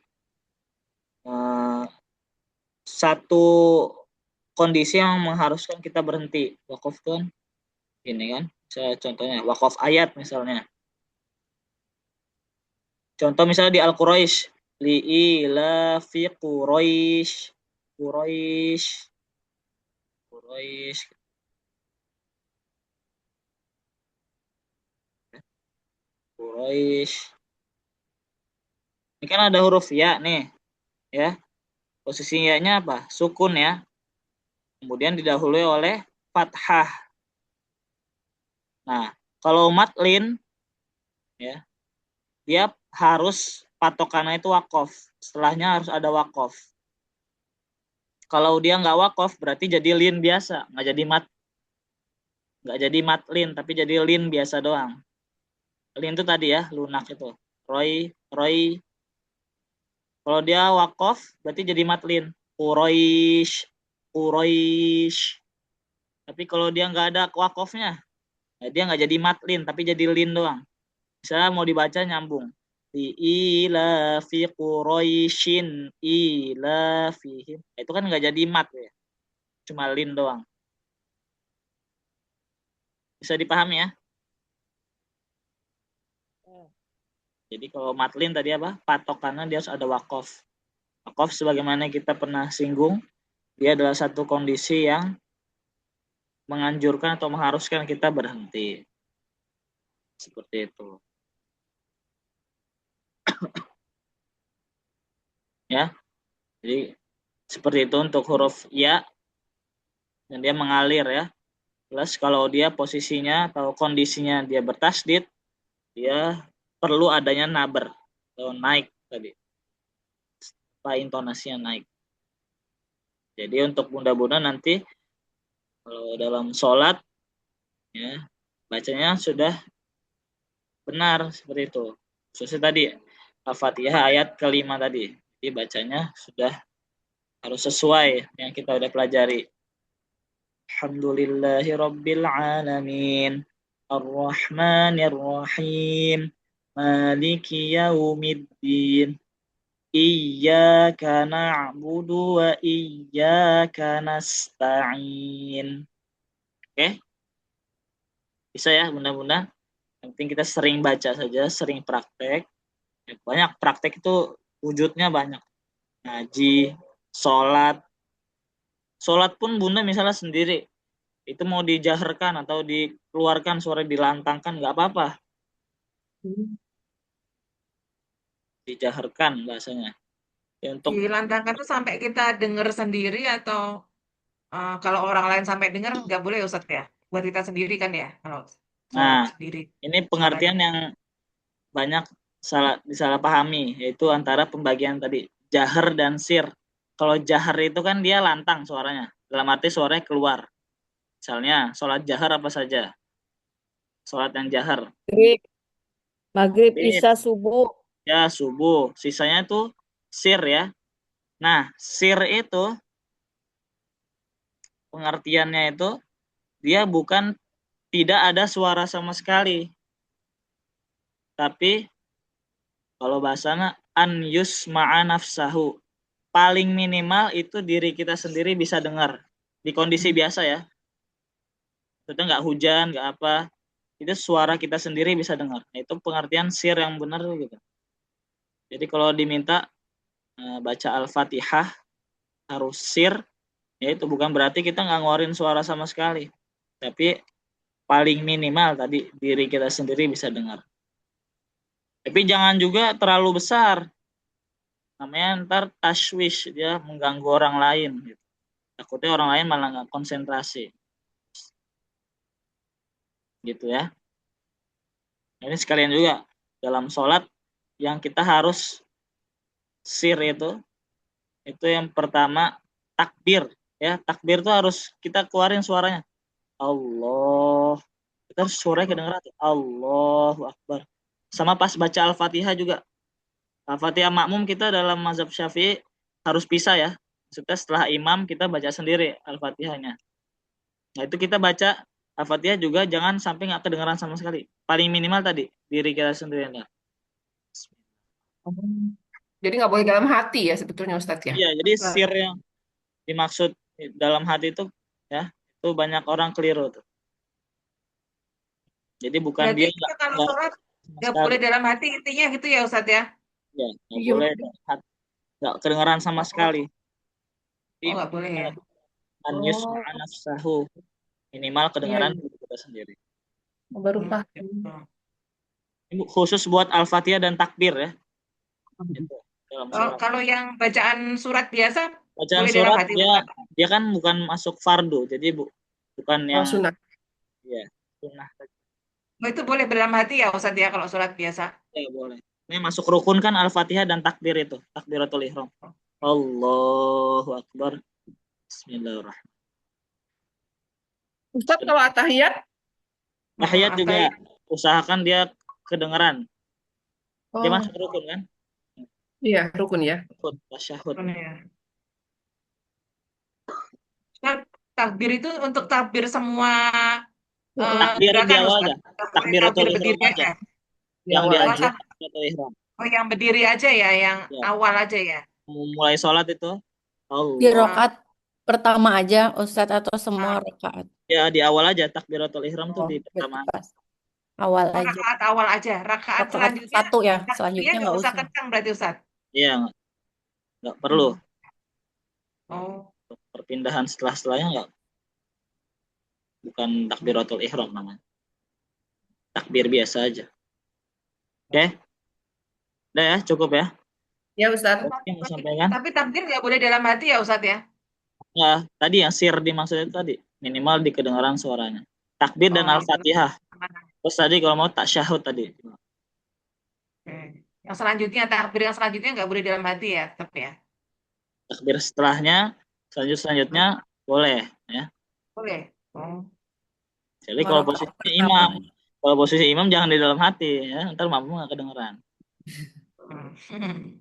satu kondisi yang mengharuskan kita berhenti. Wakof tuh kan ini kan. Saya contohnya wakof ayat misalnya. Contoh misalnya di Al-Quraisy, li'ilafi Quraisy, Quraisy, Quraisy, Quraisy. Ini kan ada huruf ya nih, ya. Posisinya apa? Sukun ya. Kemudian didahului oleh fathah. Nah, Kalau matlin, ya, dia harus patokannya itu wakof. Setelahnya harus ada wakof. Kalau dia nggak wakof, berarti jadi lin biasa, nggak jadi matlin, tapi jadi lin biasa doang. Lin itu tadi ya, lunak itu. Roy. Kalau dia wakof, berarti jadi matlin. Quraish. Tapi kalau dia nggak ada wakofnya, dia nggak jadi matlin, tapi jadi lin doang. Misalnya mau dibaca nyambung. Ila fi Quraisyin ila fihim. Itu kan nggak jadi mat ya. Cuma lin doang. Bisa dipahami ya? Jadi kalau matlin tadi apa? Patokannya dia harus ada wakof. Wakof sebagaimana kita pernah singgung, dia adalah satu kondisi yang menganjurkan atau mengharuskan kita berhenti. Seperti itu. Ya. Jadi seperti itu untuk huruf ya, dan dia mengalir ya. Plus kalau dia posisinya atau kondisinya dia bertasdid, dia perlu adanya naber atau naik tadi. Intonasinya naik. Jadi untuk bunda-bunda nanti kalau dalam sholat ya bacanya sudah benar seperti itu. Khususnya tadi Al-Fatihah ayat kelima tadi. Jadi bacanya sudah harus sesuai yang kita udah pelajari. Alhamdulillahi Rabbil Alamin Ar-Rahmanir Rahim Maliki Yaumiddin Iyyaka na'budu wa iyyaka nasta'in. Oke? Bisa ya bunda-bunda? Yang penting kita sering baca saja, sering praktek. Banyak praktek itu wujudnya banyak. Ngaji, sholat. Sholat pun bunda misalnya sendiri. Itu mau dijaharkan atau dikeluarkan suara dilantangkan nggak apa-apa. Dijaharkan bahasanya. Ya, untuk Dilantangkan tuh sampai kita dengar sendiri atau kalau orang lain sampai dengar nggak boleh Ustadz ya? Buat kita sendiri kan ya kalau sholat nah sendiri ini pengertian suaranya. yang banyak disalahpahami, yaitu antara pembagian tadi jahar dan sir. Kalau jahar itu kan dia lantang suaranya, dalam arti suaranya keluar. Misalnya sholat jahar apa saja? Sholat yang jahar. Maghrib, isya, subuh. Ya subuh. Sisanya itu sir ya. Nah sir itu pengertiannya itu dia bukan tidak ada suara sama sekali. Tapi kalau bahasanya an yusma'a nafsahu. Paling minimal itu diri kita sendiri bisa dengar. Di kondisi biasa ya. Itu nggak hujan, nggak apa. Itu suara kita sendiri bisa dengar. Nah, itu pengertian sir yang benar gitu. Jadi kalau diminta baca Al-Fatihah harus sir, ya itu bukan berarti kita nggak ngeluarin suara sama sekali. Tapi paling minimal tadi diri kita sendiri bisa dengar. Tapi jangan juga terlalu besar. Namanya ntar tashwish, dia mengganggu orang lain. Gitu. Takutnya orang lain malah nggak konsentrasi. Gitu ya. Ini sekalian juga dalam sholat yang kita harus sir itu yang pertama takbir. Ya, takbir itu harus kita keluarin suaranya. Allah. Kita harus suaranya kedengeran. Allahu Akbar. Sama pas baca Al-Fatihah juga. Al-Fatihah makmum kita dalam mazhab Syafi'i harus pisah ya. Maksudnya setelah imam kita baca sendiri Al-Fatihahnya. Nah itu kita baca Al-Fatihah juga jangan sampai nggak kedengeran sama sekali. Paling minimal tadi diri kita sendiri. Nah. Jadi nggak boleh dalam hati ya sebetulnya Ustadz ya. Iya, jadi sir yang dimaksud dalam hati itu ya itu banyak orang keliru tuh. Jadi bukan Berarti dia kita kalau sholat nggak sekali. boleh dalam hati intinya gitu ya Ustadz ya? Ya, nggak Iya. boleh nggak kedengeran sama sekali. Oh nggak boleh ya? An Oh, yusma'a nafsahu. Minimal iya, kedengaran iya. kita sendiri. Baru paham. Gitu. Ini khusus buat Al-Fatihah dan takbir ya. Itu dalam sholat. Kalau yang bacaan surat biasa Bacaan boleh dalam surat hati Ustadz? dia kan bukan masuk fardu, jadi bukan Oh, yang sunat. ya sunnah. Oh, itu boleh dalam hati ya Ustadz ya kalau sholat biasa. Ya boleh. Ini masuk rukun kan Al-Fatihah dan takbir itu, takbiratul ihram. Allahu Akbar. Bismillahirrahmanirrahim. Ustadz kalau atahiyat? Tahiyat juga Atahiyat. usahakan dia kedengaran. Dia Oh, masuk rukun kan? iya rukun ya. Rukun, tasyahud. Ya. Ustadz, takbir itu untuk takbir semua Heeh. Takbir di gerakan awal aja. Ustadz. Nggak boleh Takbiratul takbir ihram berdiri aja. aja. Di Yang awal Oh, aja. diajar takbiratul ihram. yang berdiri aja ya, yang Ya, awal aja ya. mulai sholat itu Di Allah. rokaat pertama aja, Ustadz, atau semua Ah, rokaat? Ya di awal aja takbiratul ihram tuh Oh, di gitu pertama. pas. Awal aja. rakaat awal aja. Rakaat Rokaat selanjutnya satu ya, takbirnya selanjutnya nggak nggak usah usah. kencang berarti Ustadz. Iya, nggak perlu. Oh, Perpindahan setelahnya nggak, bukan takbiratul ihram namanya. Takbir biasa aja. Oke, udah ya, cukup ya. Ya Ustadz. Oke, mau sampaikan? tapi takbir nggak boleh dalam hati ya Ustadz ya. Ya, tadi yang sir dimaksud itu tadi minimal di kedengaran suaranya. Takbir dan Oh, Al-Fatihah. Terus tadi kalau mau tasyahud tadi. oke. Yang selanjutnya, takbir yang selanjutnya nggak boleh dalam hati ya, tetap ya. Takbir setelahnya, selanjutnya boleh ya. Boleh. Oh. Jadi Cuma kalau rokaat posisi pertama imam, aja. kalau posisi imam jangan di dalam hati ya, ntar makmum nggak kedengeran. Hmm.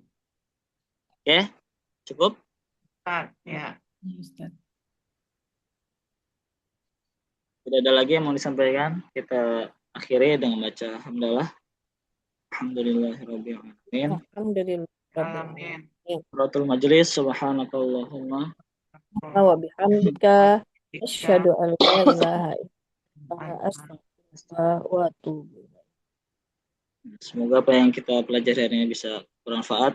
Oke, cukup. Ya. Ya, Ustadz. Tidak ada lagi yang mau disampaikan. Kita akhiri dengan baca alhamdulillah. Alhamdulillahirabbil alamin. Alhamdulillah. Amin. Suratul majlis subhanakallahumma Wa bihamdika asyhadu an la ilaha illa anta wa atubu ilaik. Semoga apa yang kita pelajari hari ini bisa bermanfaat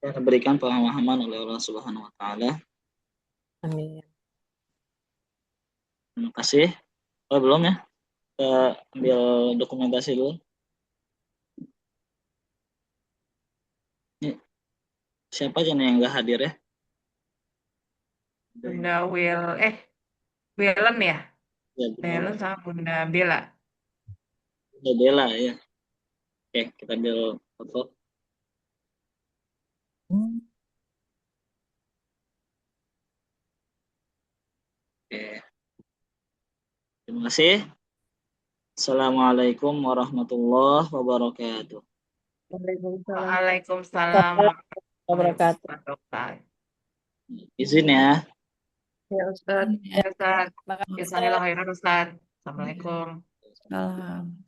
dan diberikan pemahaman oleh Allah Subhanahu wa taala. Amin. Terima kasih. Oh, belum ya? Kita ambil dokumentasi dulu. Ini siapa aja nih yang nggak hadir ya? Bunda Welen ya? Ya, Welen sama Bunda Bella. Bunda Bella ya. Oke, kita ambil foto. Oke. Terima kasih. Assalamualaikum warahmatullahi wabarakatuh. Waalaikumsalam Waalaikumsalam warahmatullahi wabarakatuh. wabarakatuh. Izin ya. Ya Ustadz. Ya, Ustaz. Makasih. Jazakallahu khairan, Ustaz. Assalamualaikum. Salam.